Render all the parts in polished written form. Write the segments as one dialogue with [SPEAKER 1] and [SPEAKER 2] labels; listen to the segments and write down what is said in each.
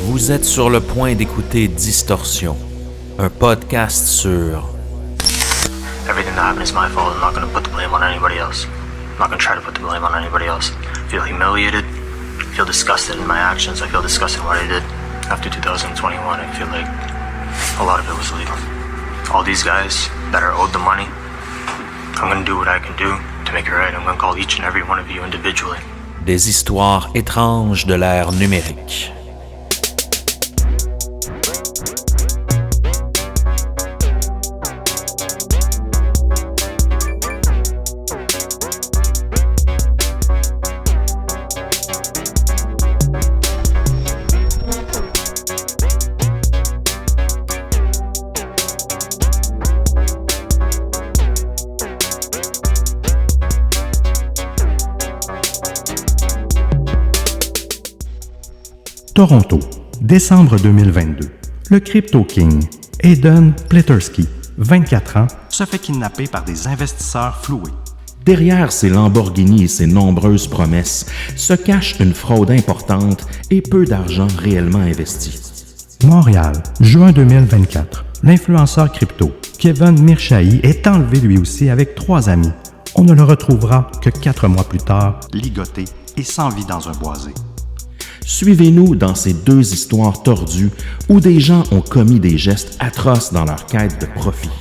[SPEAKER 1] Vous êtes sur le point d'écouter Distorsion, un podcast sur...
[SPEAKER 2] Everything that happened is my fault. I'm not going to put the blame on anybody else. I'm not going to try to put the blame on anybody else. I feel humiliated. I feel disgusted in my actions. I feel disgusted in what I did. After 2021, I feel like a lot of it was legal. All these guys that are owed the money, I'm going to do what I can do to make it right. I'm going to call each and every one of you individually.
[SPEAKER 1] Des histoires étranges de l'ère numérique.
[SPEAKER 3] Toronto, décembre 2022. Le Crypto King, Aiden Pleterski, 24 ans, se fait kidnapper par des investisseurs floués.
[SPEAKER 4] Derrière ces Lamborghini et ces nombreuses promesses se cache une fraude importante et peu d'argent réellement investi.
[SPEAKER 3] Montréal, juin 2024. L'influenceur crypto, Kevin Mirchahi, est enlevé lui aussi avec 3 amis. On ne le retrouvera que 4 mois plus tard, ligoté et sans vie dans un boisé.
[SPEAKER 4] Suivez-nous dans ces 2 histoires tordues où des gens ont commis des gestes atroces dans leur quête de profit.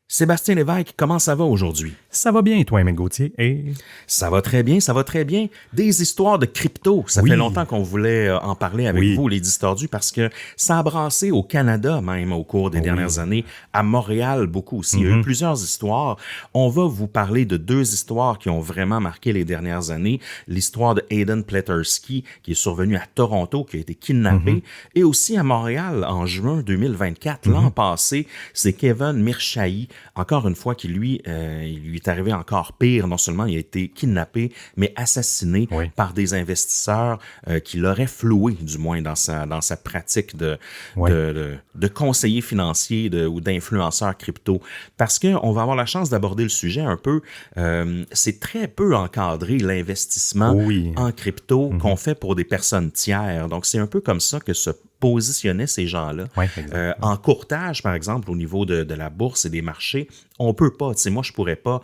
[SPEAKER 4] Sébastien Lévesque, comment ça va aujourd'hui?
[SPEAKER 3] Ça va bien, toi, Émile Gauthier? Et...
[SPEAKER 4] Ça va très bien, ça va très bien. Des histoires de crypto, ça fait longtemps qu'on voulait en parler avec vous, les Distordus, parce que ça a brassé au Canada même au cours des dernières années, à Montréal beaucoup aussi. Il y a eu plusieurs histoires. On va vous parler de 2 histoires qui ont vraiment marqué les dernières années. L'histoire de Aiden Pleterski, qui est survenu à Toronto, qui a été kidnappé, et aussi à Montréal en juin 2024. L'an passé, c'est Kevin Mirchahi, encore une fois, qui lui est arrivé encore pire. Non seulement il a été kidnappé, mais assassiné par des investisseurs qui l'auraient floué, du moins, dans sa pratique de conseiller financier ou d'influenceur crypto. Parce qu'on va avoir la chance d'aborder le sujet un peu. C'est très peu encadré, l'investissement en crypto qu'on fait pour des personnes tiers. Donc, c'est un peu comme ça que se positionner ces gens-là. En courtage, par exemple, au niveau de la bourse et des marchés, on peut pas. Tu sais, moi, je pourrais pas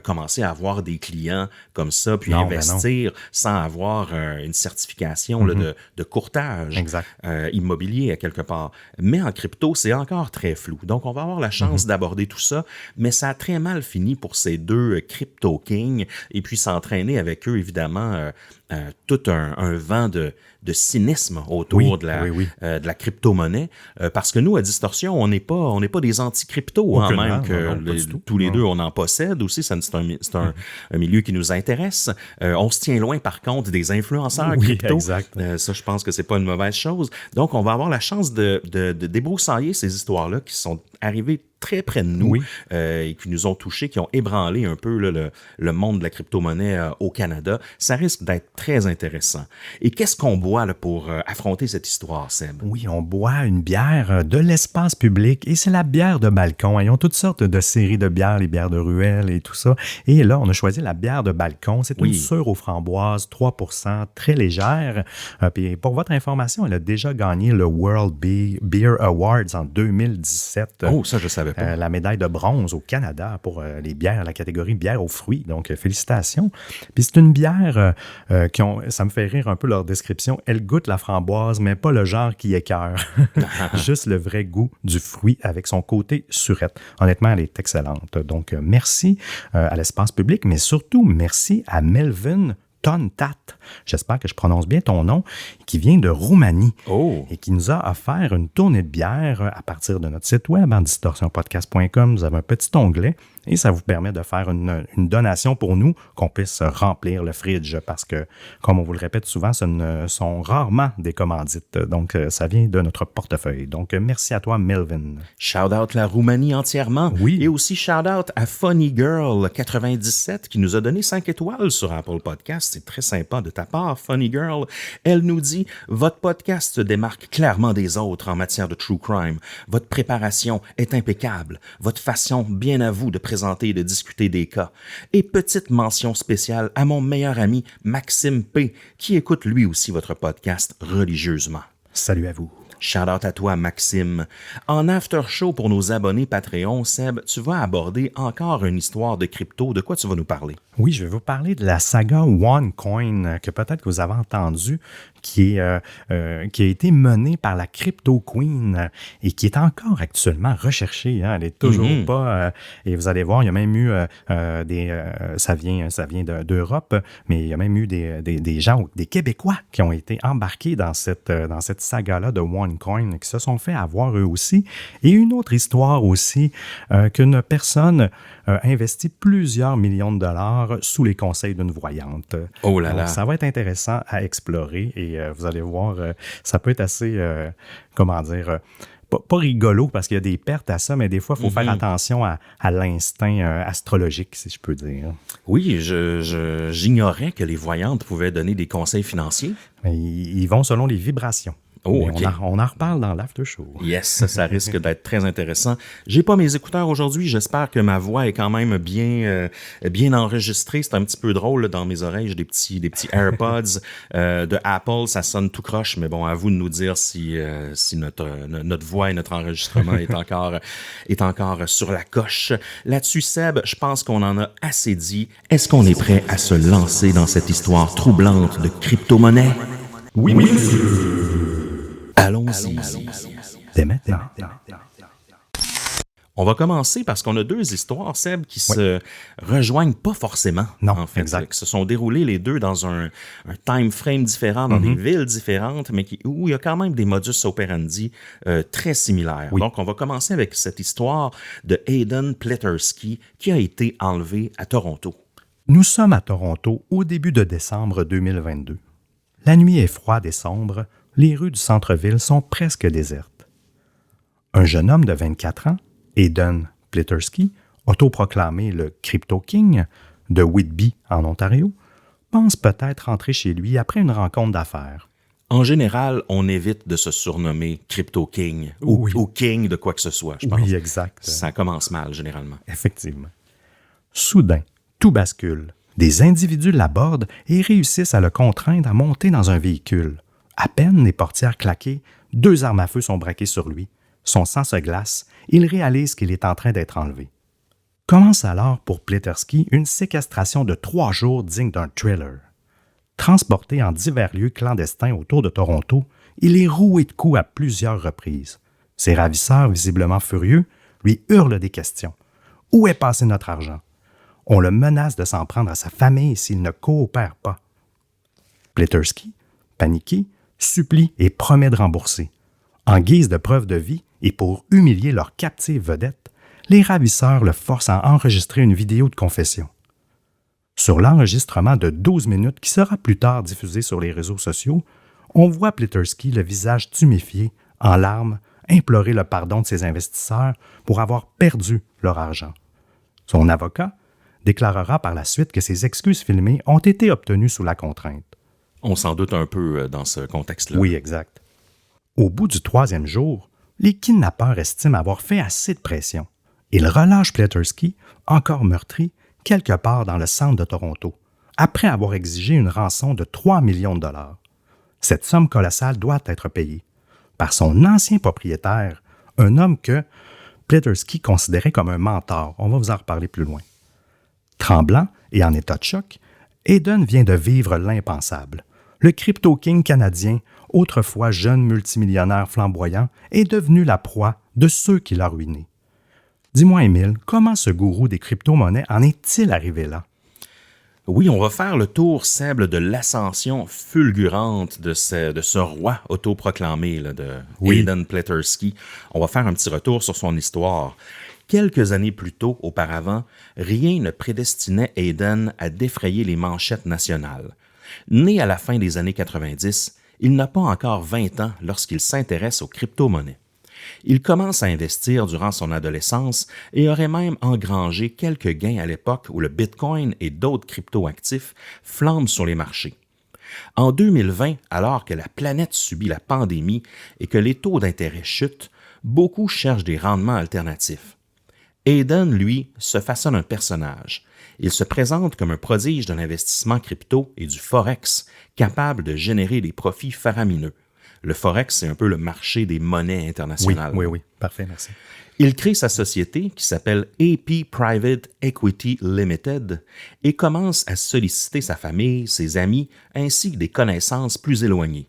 [SPEAKER 4] commencer à avoir des clients comme ça, puis investir sans avoir une certification là, de courtage immobilier à quelque part. Mais en crypto, c'est encore très flou. Donc, on va avoir la chance d'aborder tout ça, mais ça a très mal fini pour ces 2 crypto kings, et puis s'entraîner avec eux, évidemment, tout un vent de cynisme autour de la crypto-monnaie, parce que nous, à Distorsion, on n'est pas des anti-crypto, même que tous les 2, on en possède aussi, c'est un milieu qui nous intéresse. On se tient loin, par contre, des influenceurs crypto. Ça, je pense que c'est pas une mauvaise chose. Donc, on va avoir la chance de débroussailler ces histoires-là qui sont arrivées très près de nous et qui nous ont touchés, qui ont ébranlé un peu là, le monde de la crypto-monnaie au Canada. Ça risque d'être très intéressant. Et qu'est-ce qu'on boit là, pour affronter cette histoire, Seb?
[SPEAKER 3] Oui, on boit une bière de l'espace public et c'est la bière de balcon. Ils ont toutes sortes de séries de bières, les bières de ruelle et tout ça. Et là, on a choisi la bière de balcon. C'est une sûre aux framboises, 3%, très légère. Puis pour votre information, elle a déjà gagné le World Beer Awards en 2017.
[SPEAKER 4] Oh, ça, je savais pas.
[SPEAKER 3] La médaille de bronze au Canada pour les bières, la catégorie bière aux fruits. Donc, félicitations. Puis c'est une bière ça me fait rire un peu leur description. Elle goûte la framboise, mais pas le genre qui écœure. Juste le vrai goût du fruit avec son côté surette. Honnêtement, elle est excellente. Donc, merci à l'espace public, mais surtout, merci à Melvin Tontat, j'espère que je prononce bien ton nom, qui vient de Roumanie et qui nous a offert une tournée de bière à partir de notre site web, distorsionpodcast.com. Vous avez un petit onglet et ça vous permet de faire une donation pour nous, qu'on puisse remplir le fridge parce que, comme on vous le répète souvent, ce ne sont rarement des commandites. Donc, ça vient de notre portefeuille. Donc, merci à toi, Melvin.
[SPEAKER 4] Shout-out la Roumanie entièrement.
[SPEAKER 3] Oui.
[SPEAKER 4] Et aussi shout-out à Funny Girl 97 qui nous a donné 5 étoiles sur Apple Podcast. c'est très sympa de ta part, Funny Girl. Elle nous dit « Votre podcast se démarque clairement des autres en matière de true crime. Votre préparation est impeccable. Votre façon bien à vous de présenter et de discuter des cas. Et petite mention spéciale à mon meilleur ami Maxime P, qui écoute lui aussi votre podcast religieusement. »
[SPEAKER 3] Salut à vous.
[SPEAKER 4] Shout-out à toi, Maxime. En after-show pour nos abonnés Patreon, Seb, tu vas aborder encore une histoire de crypto. De quoi tu vas nous parler?
[SPEAKER 3] Oui, je vais vous parler de la saga OneCoin, que peut-être que vous avez entendu, qui a été menée par la Crypto Queen et qui est encore actuellement recherchée. Hein. Elle n'est toujours pas... et vous allez voir, il y a même eu ça vient d'Europe, mais il y a même eu des gens, des Québécois qui ont été embarqués dans cette saga-là de OneCoin, qui se sont fait avoir eux aussi. Et une autre histoire aussi, qu'une personne a investi plusieurs millions de dollars sous les conseils d'une voyante.
[SPEAKER 4] Oh là là!
[SPEAKER 3] Donc, ça va être intéressant à explorer et vous allez voir, ça peut être assez, pas rigolo parce qu'il y a des pertes à ça, mais des fois, il faut faire attention à l'instinct astrologique, si je peux dire.
[SPEAKER 4] Oui, j'ignorais que les voyantes pouvaient donner des conseils financiers.
[SPEAKER 3] Mais ils vont selon les vibrations.
[SPEAKER 4] Oh, okay.
[SPEAKER 3] On en reparle dans l'after show.
[SPEAKER 4] Yes, ça risque d'être très intéressant. J'ai pas mes écouteurs aujourd'hui. J'espère que ma voix est quand même bien enregistrée. C'est un petit peu drôle là, dans mes oreilles. J'ai des petits AirPods de Apple. Ça sonne tout croche, mais bon, à vous de nous dire si notre voix et notre enregistrement est encore sur la coche. Là-dessus, Seb, je pense qu'on en a assez dit. Est-ce qu'on est prêt à se lancer dans cette histoire troublante de crypto-monnaie?
[SPEAKER 3] Oui, monsieur.
[SPEAKER 4] Allons-y.
[SPEAKER 3] Dès maintenant.
[SPEAKER 4] On va commencer parce qu'on a deux histoires, Seb, qui se rejoignent pas forcément.
[SPEAKER 3] Non,
[SPEAKER 4] en fait,
[SPEAKER 3] exact.
[SPEAKER 4] Qui se sont déroulées les deux dans un time frame différent, dans des villes différentes, mais où il y a quand même des modus operandi très similaires.
[SPEAKER 3] Oui.
[SPEAKER 4] Donc, on va commencer avec cette histoire de Aidan Pleterski qui a été enlevé à Toronto.
[SPEAKER 3] Nous sommes à Toronto au début de décembre 2022. La nuit est froide et sombre. Les rues du centre-ville sont presque désertes. Un jeune homme de 24 ans, Aidan Pleterski, autoproclamé le Crypto King de Whitby en Ontario, pense peut-être rentrer chez lui après une rencontre d'affaires.
[SPEAKER 4] En général, on évite de se surnommer Crypto King ou King de quoi que ce soit, je pense.
[SPEAKER 3] Oui, exact.
[SPEAKER 4] Ça commence mal, généralement.
[SPEAKER 3] Effectivement. Soudain, tout bascule. Des individus l'abordent et réussissent à le contraindre à monter dans un véhicule. À peine les portières claquées, 2 armes à feu sont braquées sur lui. Son sang se glace, il réalise qu'il est en train d'être enlevé. Commence alors pour Pleterski une séquestration de 3 jours digne d'un thriller. Transporté en divers lieux clandestins autour de Toronto, il est roué de coups à plusieurs reprises. Ses ravisseurs, visiblement furieux, lui hurlent des questions. « Où est passé notre argent? » On le menace de s'en prendre à sa famille s'il ne coopère pas. Pleterski, paniqué, supplie et promet de rembourser. En guise de preuve de vie et pour humilier leur captive vedette, les ravisseurs le forcent à enregistrer une vidéo de confession. Sur l'enregistrement de 12 minutes qui sera plus tard diffusé sur les réseaux sociaux, on voit Pleterski, le visage tuméfié, en larmes, implorer le pardon de ses investisseurs pour avoir perdu leur argent. Son avocat déclarera par la suite que ses excuses filmées ont été obtenues sous la contrainte.
[SPEAKER 4] On s'en doute un peu dans ce contexte-là.
[SPEAKER 3] Oui, exact. Au bout du 3e jour, les kidnappeurs estiment avoir fait assez de pression. Ils relâchent Pleterski, encore meurtri, quelque part dans le centre de Toronto, après avoir exigé une rançon de 3 millions de dollars. Cette somme colossale doit être payée par son ancien propriétaire, un homme que Pleterski considérait comme un mentor. On va vous en reparler plus loin. Tremblant et en état de choc, Aidan vient de vivre l'impensable. Le Crypto King canadien, autrefois jeune multimillionnaire flamboyant, est devenu la proie de ceux qui l'ont ruiné. Dis-moi, Émile, comment ce gourou des crypto-monnaies en est-il arrivé là?
[SPEAKER 4] Oui, on va faire le tour, Seb, de l'ascension fulgurante de ce roi autoproclamé là, de Aidan Pleterski. On va faire un petit retour sur son histoire. Quelques années plus tôt, auparavant, rien ne prédestinait Aidan à défrayer les manchettes nationales. Né à la fin des années 90, il n'a pas encore 20 ans lorsqu'il s'intéresse aux crypto-monnaies. Il commence à investir durant son adolescence et aurait même engrangé quelques gains à l'époque où le Bitcoin et d'autres cryptoactifs flambent sur les marchés. En 2020, alors que la planète subit la pandémie et que les taux d'intérêt chutent, beaucoup cherchent des rendements alternatifs. Aiden, lui, se façonne un personnage. Il se présente comme un prodige de l'investissement crypto et du Forex, capable de générer des profits faramineux. Le Forex, c'est un peu le marché des monnaies internationales.
[SPEAKER 3] Oui. Parfait, merci.
[SPEAKER 4] Il crée sa société qui s'appelle AP Private Equity Limited et commence à solliciter sa famille, ses amis, ainsi que des connaissances plus éloignées,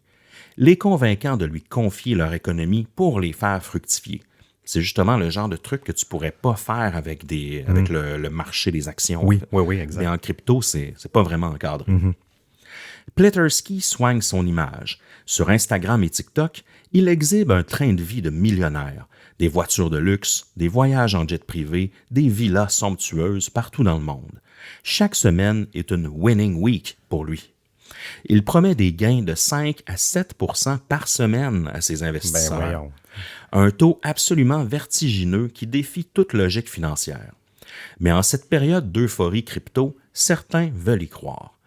[SPEAKER 4] les convainquant de lui confier leur économie pour les faire fructifier. C'est justement le genre de truc que tu pourrais pas faire avec le marché des actions.
[SPEAKER 3] Oui, exact.
[SPEAKER 4] Mais en crypto, c'est pas vraiment encadré. Pleterski soigne son image. Sur Instagram et TikTok, il exhibe un train de vie de millionnaire, des voitures de luxe, des voyages en jet privé, des villas somptueuses partout dans le monde. Chaque semaine est une winning week pour lui. Il promet des gains de 5 à 7 % par semaine à ses investisseurs. Un taux absolument vertigineux qui défie toute logique financière. Mais en cette période d'euphorie crypto, certains veulent y croire.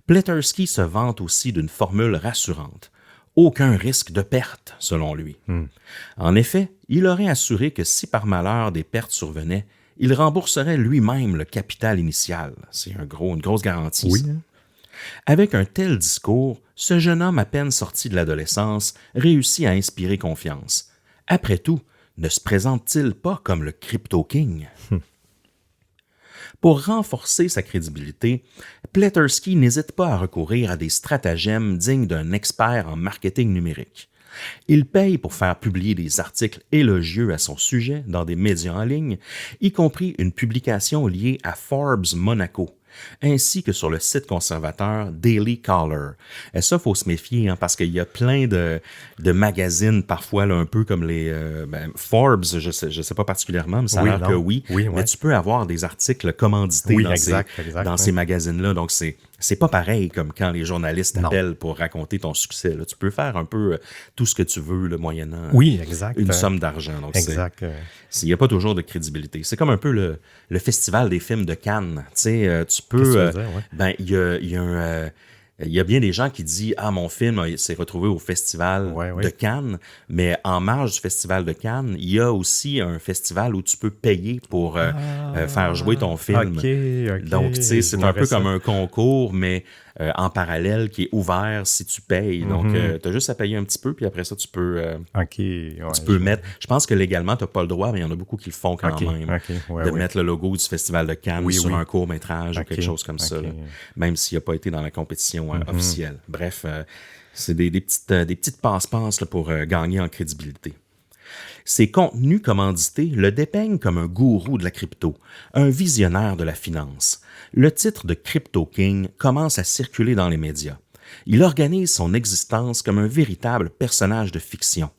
[SPEAKER 4] Pleterski se vante aussi d'une formule rassurante. Aucun risque de perte, selon lui. En effet, il aurait assuré que si par malheur des pertes survenaient, il rembourserait lui-même le capital initial. C'est une grosse garantie.
[SPEAKER 3] Oui.
[SPEAKER 4] Ça. Avec un tel discours, ce jeune homme à peine sorti de l'adolescence réussit à inspirer confiance. Après tout, ne se présente-t-il pas comme le Crypto King? Pour renforcer sa crédibilité, Pleterski n'hésite pas à recourir à des stratagèmes dignes d'un expert en marketing numérique. Il paye pour faire publier des articles élogieux à son sujet dans des médias en ligne, y compris une publication liée à Forbes Monaco, ainsi que sur le site conservateur Daily Caller. Et ça, il faut se méfier, parce qu'il y a plein de magazines, parfois, là, un peu comme les Forbes, je sais pas particulièrement, mais ça a l'air que oui. Mais tu peux avoir des articles commandités dans ces magazines-là. Donc, c'est pas pareil comme quand les journalistes t'appellent pour raconter ton succès. Là. Tu peux faire un peu tout ce que tu veux, là, moyennant une somme d'argent. Donc, il n'y a pas toujours de crédibilité. C'est comme un peu le festival des films de Cannes. Tu sais, tu peux... il y a bien des gens qui disent « Ah, mon film s'est retrouvé au festival de Cannes », mais en marge du festival de Cannes, il y a aussi un festival où tu peux payer pour faire jouer ton film. Donc, tu sais, c'est un peu comme un concours, mais en parallèle qui est ouvert si tu payes. Donc, tu as juste à payer un petit peu, puis après ça, tu peux, tu peux mettre... Je pense que légalement, tu n'as pas le droit, mais il y en a beaucoup qui le font quand même, de mettre le logo du festival de Cannes sur un court-métrage ou quelque chose comme ça, là, même s'il n'a pas été dans la compétition officielle. Bref, c'est des petites passe-passe là, pour gagner en crédibilité. Ses contenus commandités le dépeignent comme un gourou de la crypto, un visionnaire de la finance. Le titre de Crypto King commence à circuler dans les médias. Il organise son existence comme un véritable personnage de fiction.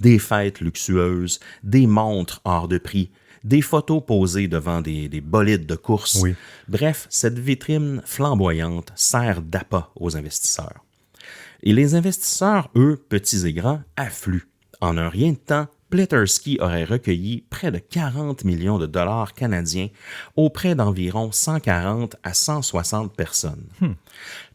[SPEAKER 4] Des fêtes luxueuses, des montres hors de prix, des photos posées devant des bolides de course. Bref, cette vitrine flamboyante sert d'appât aux investisseurs. Et les investisseurs, eux, petits et grands, affluent. En un rien de temps, Pleterski aurait recueilli près de 40 millions de dollars canadiens auprès d'environ 140 à 160 personnes.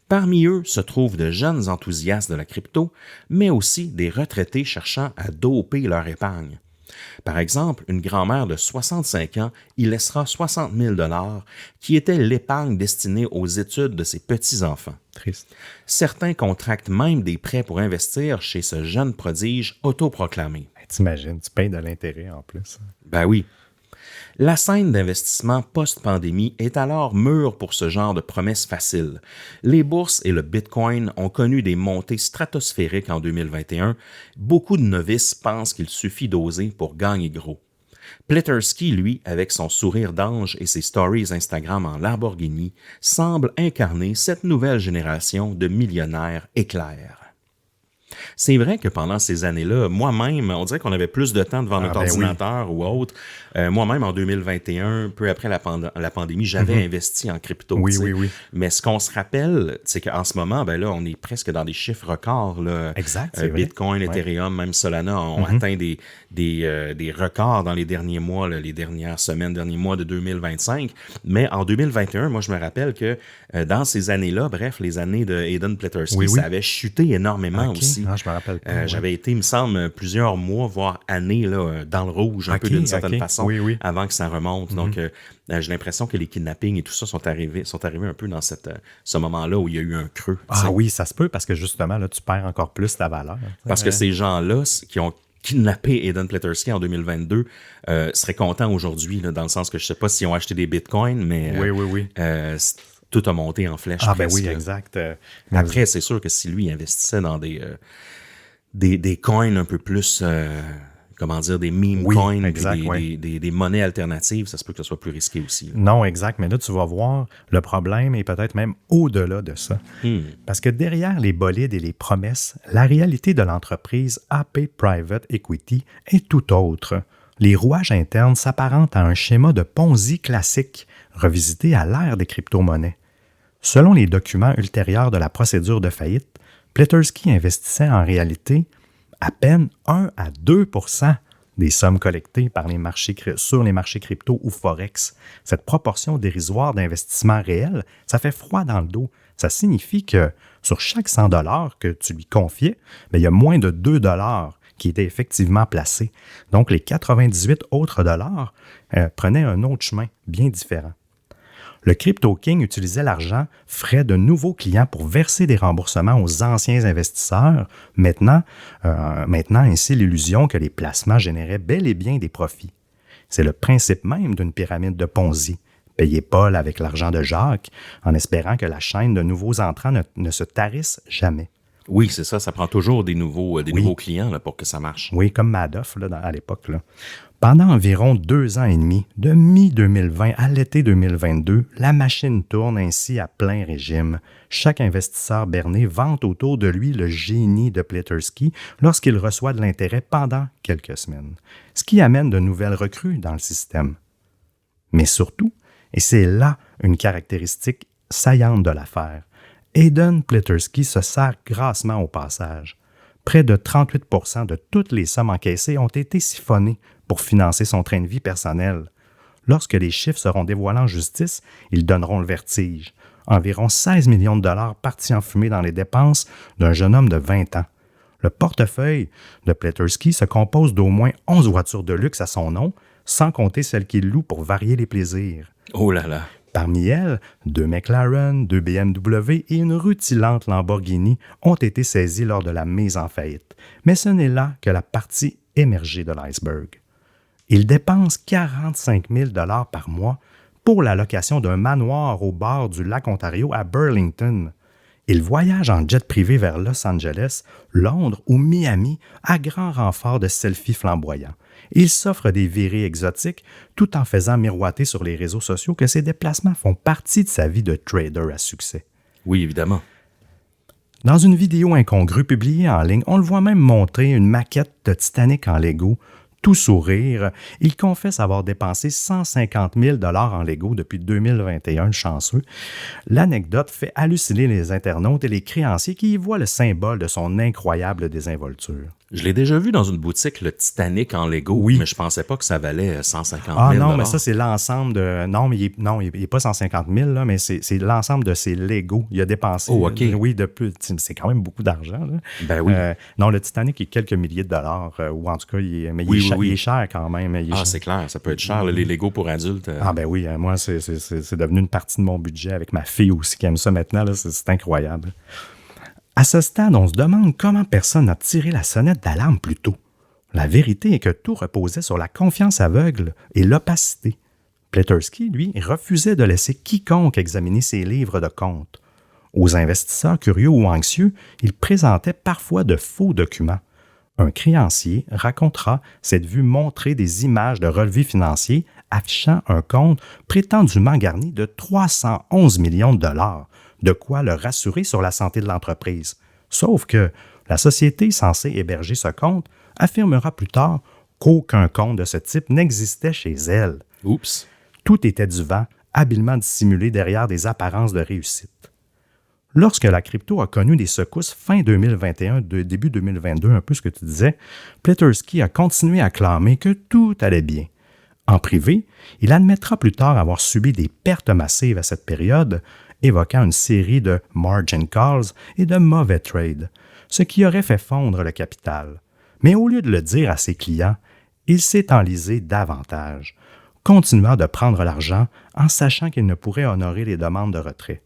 [SPEAKER 4] Parmi eux se trouvent de jeunes enthousiastes de la crypto, mais aussi des retraités cherchant à doper leur épargne. Par exemple, une grand-mère de 65 ans y laissera 60 000 $ qui était l'épargne destinée aux études de ses petits-enfants.
[SPEAKER 3] Triste.
[SPEAKER 4] Certains contractent même des prêts pour investir chez ce jeune prodige autoproclamé.
[SPEAKER 3] T'imagines, tu payes de l'intérêt en plus.
[SPEAKER 4] Ben oui. La scène d'investissement post-pandémie est alors mûre pour ce genre de promesses faciles. Les bourses et le Bitcoin ont connu des montées stratosphériques en 2021. Beaucoup de novices pensent qu'il suffit d'oser pour gagner gros. Pleterski, lui, avec son sourire d'ange et ses stories Instagram en Lamborghini, semble incarner cette nouvelle génération de millionnaires éclairs. C'est vrai que pendant ces années-là, moi-même, on dirait qu'on avait plus de temps devant notre ordinateur ou autre. Moi-même, en 2021, peu après la pandémie, j'avais investi en crypto.
[SPEAKER 3] Oui.
[SPEAKER 4] Mais ce qu'on se rappelle, c'est qu'en ce moment, ben là, on est presque dans des chiffres records. Là.
[SPEAKER 3] Exact, c'est
[SPEAKER 4] Bitcoin, Ethereum, même Solana ont atteint des records dans les derniers mois, là, les dernières semaines, derniers mois de 2025. Mais en 2021, moi, je me rappelle que dans ces années-là, bref, les années de Aiden Pleterski, ça avait chuté énormement aussi.
[SPEAKER 3] Non, je me rappelle pas.
[SPEAKER 4] J'avais été, il me semble, plusieurs mois, voire années là, dans le rouge, un peu d'une certaine façon, avant que ça remonte. Donc, j'ai l'impression que les kidnappings et tout ça sont arrivés un peu dans ce moment-là où il y a eu un creux.
[SPEAKER 3] Ah oui, ça se peut, parce que justement, là, tu perds encore plus ta valeur.
[SPEAKER 4] Parce que ces gens-là qui ont kidnappé Aiden Pleterski en 2022 seraient contents aujourd'hui, là, dans le sens que je ne sais pas s'ils ont acheté des bitcoins, mais tout a monté en flèche.
[SPEAKER 3] Ah, presque. Ben oui, exact.
[SPEAKER 4] Après, c'est sûr que si lui investissait dans des coins un peu plus, des meme coins,
[SPEAKER 3] exact,
[SPEAKER 4] des monnaies alternatives, ça se peut que ce soit plus risqué aussi. Là.
[SPEAKER 3] Non, exact. Mais là, tu vas voir, le problème est peut-être même au-delà de ça. Parce que derrière les bolides et les promesses, la réalité de l'entreprise AP Private Equity est tout autre. Les rouages internes s'apparentent à un schéma de Ponzi classique, revisité à l'ère des crypto-monnaies. Selon les documents ultérieurs de la procédure de faillite, Pleterski investissait en réalité à peine 1 à 2 % des sommes collectées sur les marchés crypto ou forex. Cette proportion dérisoire d'investissement réel, ça fait froid dans le dos. Ça signifie que sur chaque 100 $ que tu lui confiais, il y a moins de 2 $ qui étaient effectivement placés. Donc, les 98 autres dollars prenaient un autre chemin bien différent. Le Crypto King utilisait l'argent frais de nouveaux clients pour verser des remboursements aux anciens investisseurs, maintenant ainsi l'illusion que les placements généraient bel et bien des profits. C'est le principe même d'une pyramide de Ponzi. Payer Paul avec l'argent de Jacques, en espérant que la chaîne de nouveaux entrants ne se tarisse jamais.
[SPEAKER 4] Oui, c'est ça. Ça prend toujours des nouveaux clients là, pour que ça marche.
[SPEAKER 3] Oui, comme Madoff à l'époque. Là. Pendant environ 2 ans et demi, de mi-2020 à l'été 2022, la machine tourne ainsi à plein régime. Chaque investisseur berné vante autour de lui le génie de Pleterski lorsqu'il reçoit de l'intérêt pendant quelques semaines, ce qui amène de nouvelles recrues dans le système. Mais surtout, et c'est là une caractéristique saillante de l'affaire, Aiden Pleterski se sert grassement au passage. Près de 38 % de toutes les sommes encaissées ont été siphonnées pour financer son train de vie personnel. Lorsque les chiffres seront dévoilés en justice, ils donneront le vertige. Environ 16 millions de dollars partis en fumée dans les dépenses d'un jeune homme de 20 ans. Le portefeuille de Pleterski se compose d'au moins 11 voitures de luxe à son nom, sans compter celles qu'il loue pour varier les plaisirs.
[SPEAKER 4] Oh là là!
[SPEAKER 3] Parmi elles, 2 McLaren, 2 BMW et une rutilante Lamborghini ont été saisis lors de la mise en faillite. Mais ce n'est là que la partie émergée de l'iceberg. Il dépense 45 000 $ par mois pour la location d'un manoir au bord du lac Ontario à Burlington. Il voyage en jet privé vers Los Angeles, Londres ou Miami à grand renfort de selfies flamboyants. Il s'offre des virées exotiques tout en faisant miroiter sur les réseaux sociaux que ses déplacements font partie de sa vie de trader à succès.
[SPEAKER 4] Oui, évidemment.
[SPEAKER 3] Dans une vidéo incongrue publiée en ligne, on le voit même montrer une maquette de Titanic en Lego. Tout sourire, il confesse avoir dépensé 150 000 $ en Lego depuis 2021, le chanceux. L'anecdote fait halluciner les internautes et les créanciers qui y voient le symbole de son incroyable désinvolture.
[SPEAKER 4] Je l'ai déjà vu dans une boutique, le Titanic en Lego, mais je pensais pas que ça valait 150 000 $.
[SPEAKER 3] Ah non, mais ça, c'est l'ensemble de... Non, mais il n'est pas 150 000 là, mais c'est l'ensemble de ses Lego. Il a dépensé...
[SPEAKER 4] Oh, OK.
[SPEAKER 3] Oui, de plus. C'est quand même beaucoup d'argent. Là.
[SPEAKER 4] Ben oui.
[SPEAKER 3] Non, le Titanic est quelques milliers de dollars, ou en tout cas, il est cher quand même.
[SPEAKER 4] C'est clair, ça peut être cher, les Lego pour adultes.
[SPEAKER 3] Ah ben oui, moi, c'est devenu une partie de mon budget avec ma fille aussi qui aime ça maintenant. Là, c'est incroyable. À ce stade, on se demande comment personne n'a tiré la sonnette d'alarme plus tôt. La vérité est que tout reposait sur la confiance aveugle et l'opacité. Pleterski, lui, refusait de laisser quiconque examiner ses livres de comptes. Aux investisseurs curieux ou anxieux, il présentait parfois de faux documents. Un créancier racontera s'être vu montrer des images de relevés financiers affichant un compte prétendument garni de 311 millions de dollars. De quoi le rassurer sur la santé de l'entreprise. Sauf que La société censée héberger ce compte affirmera plus tard qu'aucun compte de ce type n'existait chez elle.
[SPEAKER 4] Oups!
[SPEAKER 3] Tout était du vent, habilement dissimulé derrière des apparences de réussite. Lorsque la crypto a connu des secousses fin 2021, début 2022, un peu ce que tu disais, Pletersky a continué à clamer que tout allait bien. En privé, il admettra plus tard avoir subi des pertes massives à cette période, évoquant une série de margin calls et de mauvais trades, ce qui aurait fait fondre le capital. Mais au lieu de le dire à ses clients, il s'est enlisé davantage, continuant de prendre l'argent en sachant qu'il ne pourrait honorer les demandes de retrait.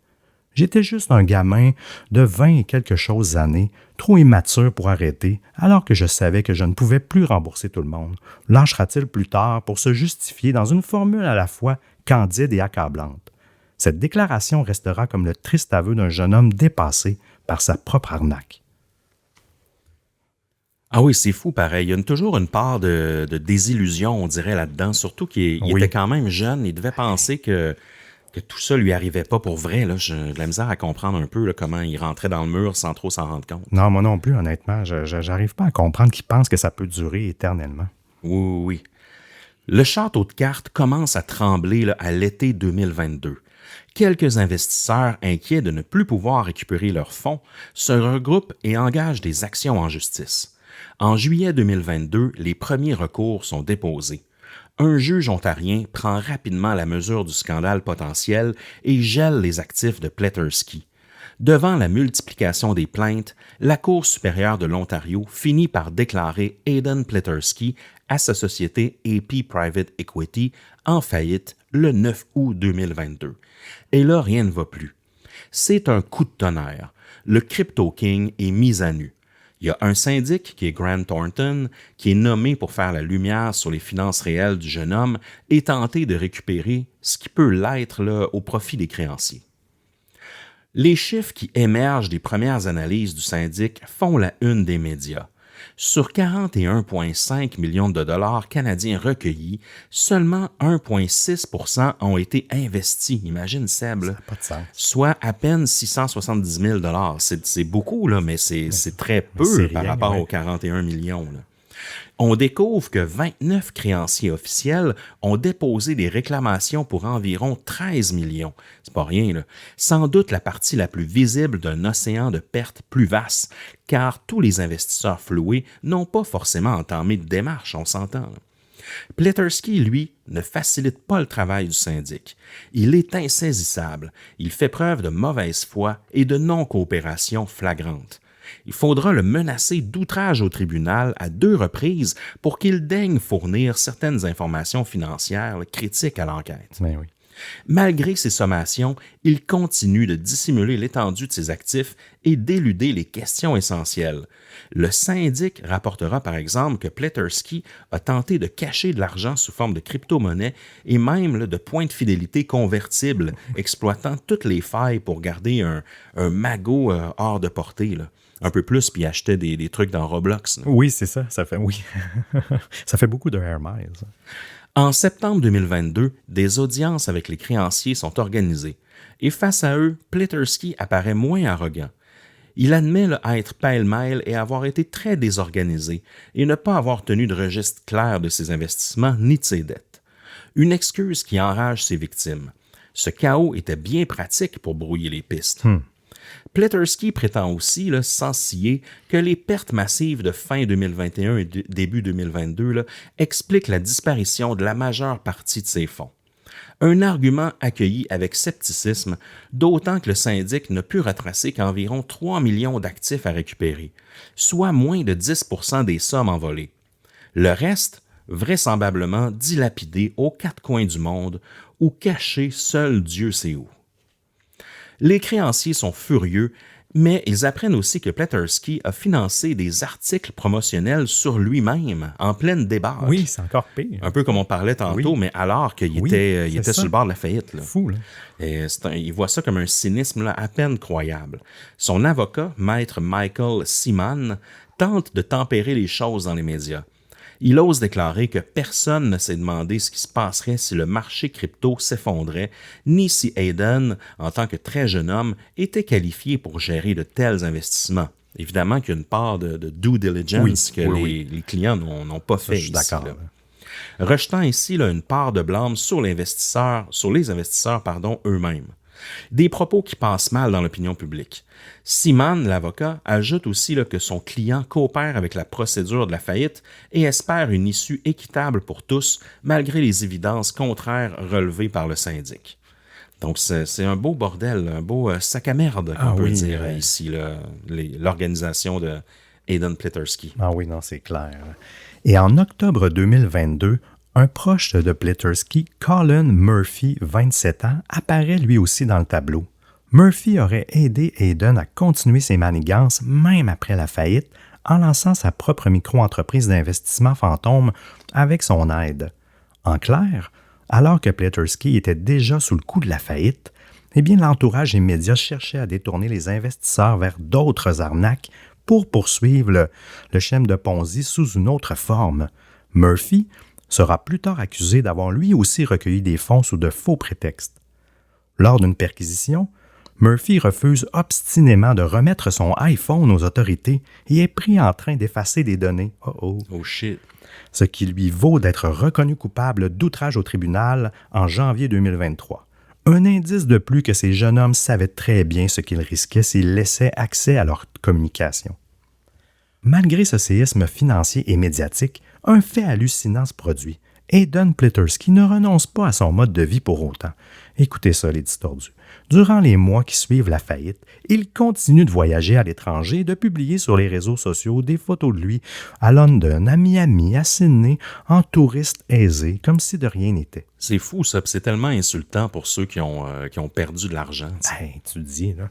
[SPEAKER 3] J'étais juste un gamin de 20 et quelque chose années, trop immature pour arrêter, alors que je savais que je ne pouvais plus rembourser tout le monde. Lâchera-t-il plus tard pour se justifier dans une formule à la fois candide et accablante? Cette déclaration restera comme le triste aveu d'un jeune homme dépassé par sa propre arnaque.
[SPEAKER 4] Ah oui, c'est fou pareil. Il y a toujours une part de désillusion, on dirait, là-dedans, surtout qu'il était quand même jeune. Il devait penser que tout ça lui arrivait pas pour vrai. Là. J'ai de la misère à comprendre un peu là, comment il rentrait dans le mur sans trop s'en rendre compte.
[SPEAKER 3] Non, moi non plus, honnêtement. Je n'arrive pas à comprendre qu'il pense que ça peut durer éternellement.
[SPEAKER 4] Oui. Le château de cartes commence à trembler là, à l'été 2022. Quelques investisseurs inquiets de ne plus pouvoir récupérer leurs fonds se regroupent et engagent des actions en justice. En juillet 2022, les premiers recours sont déposés. Un juge ontarien prend rapidement la mesure du scandale potentiel et gèle les actifs de Pletersky. Devant la multiplication des plaintes, la Cour supérieure de l'Ontario finit par déclarer Aidan Pletersky à sa société AP Private Equity en faillite le 9 août 2022. Et là, rien ne va plus. C'est un coup de tonnerre. Le Crypto King est mis à nu. Il y a un syndic qui est Grant Thornton, qui est nommé pour faire la lumière sur les finances réelles du jeune homme et tenter de récupérer ce qui peut l'être là, au profit des créanciers. Les chiffres qui émergent des premières analyses du syndic font la une des médias. Sur 41,5 millions de dollars canadiens recueillis, seulement 1,6 % ont été investis. Imagine, Seb, là.
[SPEAKER 3] Pas de sens.
[SPEAKER 4] Soit à peine 670 000 $. C'est beaucoup, là, mais c'est très peu
[SPEAKER 3] c'est
[SPEAKER 4] par
[SPEAKER 3] rien,
[SPEAKER 4] rapport
[SPEAKER 3] ouais.
[SPEAKER 4] aux 41 millions. Là. On découvre que 29 créanciers officiels ont déposé des réclamations pour environ 13 millions. C'est pas rien, là. Sans doute la partie la plus visible d'un océan de pertes plus vaste, car tous les investisseurs floués n'ont pas forcément entamé de démarche, on s'entend. Là. Pletersky, lui, ne facilite pas le travail du syndic. Il est insaisissable. Il fait preuve de mauvaise foi et de non-coopération flagrante. Il faudra le menacer d'outrage au tribunal à 2 reprises pour qu'il daigne fournir certaines informations financières critiques à l'enquête.
[SPEAKER 3] Ben oui.
[SPEAKER 4] Malgré ces sommations, il continue de dissimuler l'étendue de ses actifs et d'éluder les questions essentielles. Le syndic rapportera par exemple que Pletersky a tenté de cacher de l'argent sous forme de crypto-monnaie et même là, de points de fidélité convertibles, exploitant toutes les failles pour garder un magot hors de portée. Là. Un peu plus, puis acheter des trucs dans Roblox. Là.
[SPEAKER 3] Oui, c'est ça. Ça fait, oui. Ça fait beaucoup de Air Miles.
[SPEAKER 4] En septembre 2022, des audiences avec les créanciers sont organisées. Et face à eux, Pletersky apparaît moins arrogant. Il admet être pêle-mêle et avoir été très désorganisé et ne pas avoir tenu de registre clair de ses investissements ni de ses dettes. Une excuse qui enrage ses victimes. Ce chaos était bien pratique pour brouiller les pistes. Pletersky prétend aussi, là, sans scier, que les pertes massives de fin 2021 et début 2022 là, expliquent la disparition de la majeure partie de ses fonds. Un argument accueilli avec scepticisme, d'autant que le syndic n'a pu retracer qu'environ 3 millions d'actifs à récupérer, soit moins de 10 % des sommes envolées. Le reste, vraisemblablement dilapidé aux 4 coins du monde ou caché seul Dieu sait où. Les créanciers sont furieux, mais ils apprennent aussi que Pletersky a financé des articles promotionnels sur lui-même en pleine débâcle.
[SPEAKER 3] Oui, c'est encore pire.
[SPEAKER 4] Un peu comme on parlait tantôt, mais alors qu'il était sur le bord de la faillite. Là.
[SPEAKER 3] Fou, là.
[SPEAKER 4] Et il voit ça comme un cynisme là, à peine croyable. Son avocat, maître Michael Seaman, tente de tempérer les choses dans les médias. Il ose déclarer que personne ne s'est demandé ce qui se passerait si le marché crypto s'effondrait, ni si Aidan, en tant que très jeune homme, était qualifié pour gérer de tels investissements. Évidemment qu'il y a une part de due diligence que les clients n'ont pas fait.
[SPEAKER 3] Je suis d'accord.
[SPEAKER 4] Rejetant ainsi une part de blâme sur les investisseurs eux-mêmes. Des propos qui passent mal dans l'opinion publique. Seaman, l'avocat, ajoute aussi que son client coopère avec la procédure de la faillite et espère une issue équitable pour tous, malgré les évidences contraires relevées par le syndic. Donc, c'est un beau bordel, un beau sac à merde, qu'on peut dire ici, l'organisation de Aiden Plittersky.
[SPEAKER 3] Ah oui, non, c'est clair. Et en octobre 2022, un proche de Plittersky, Colin Murphy, 27 ans, apparaît lui aussi dans le tableau. Murphy aurait aidé Aiden à continuer ses manigances même après la faillite en lançant sa propre micro-entreprise d'investissement fantôme avec son aide. En clair, alors que Plittersky était déjà sous le coup de la faillite, eh bien l'entourage immédiat cherchait à détourner les investisseurs vers d'autres arnaques pour poursuivre le schème de Ponzi sous une autre forme. Murphy sera plus tard accusé d'avoir lui aussi recueilli des fonds sous de faux prétextes. Lors d'une perquisition, Murphy refuse obstinément de remettre son iPhone aux autorités et est pris en train d'effacer des données. Oh
[SPEAKER 4] shit.
[SPEAKER 3] Ce qui lui vaut d'être reconnu coupable d'outrage au tribunal en janvier 2023. Un indice de plus que ces jeunes hommes savaient très bien ce qu'ils risquaient s'ils laissaient accès à leur communication. Malgré ce séisme financier et médiatique, un fait hallucinant se produit. Aiden Plittersky ne renonce pas à son mode de vie pour autant. Écoutez ça, les distordus. Durant les mois qui suivent la faillite, il continue de voyager à l'étranger et de publier sur les réseaux sociaux des photos de lui à London, à Miami, à Sydney, en touriste aisé, comme si de rien n'était.
[SPEAKER 4] C'est fou, ça. C'est tellement insultant pour ceux qui ont perdu de l'argent.
[SPEAKER 3] Tu le dis, là.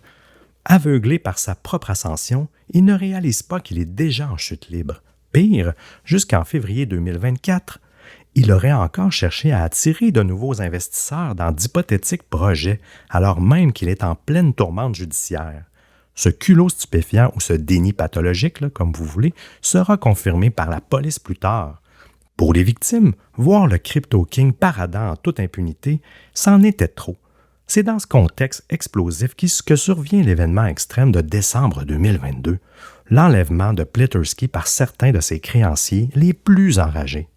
[SPEAKER 3] Aveuglé par sa propre ascension, il ne réalise pas qu'il est déjà en chute libre. Pire, jusqu'en février 2024, il aurait encore cherché à attirer de nouveaux investisseurs dans d'hypothétiques projets, alors même qu'il est en pleine tourmente judiciaire. Ce culot stupéfiant ou ce déni pathologique, là, comme vous voulez, sera confirmé par la police plus tard. Pour les victimes, voir le Crypto King paradant en toute impunité, c'en était trop. C'est dans ce contexte explosif que survient l'événement extrême de décembre 2022, l'enlèvement de Plittersky par certains de ses créanciers les plus enragés.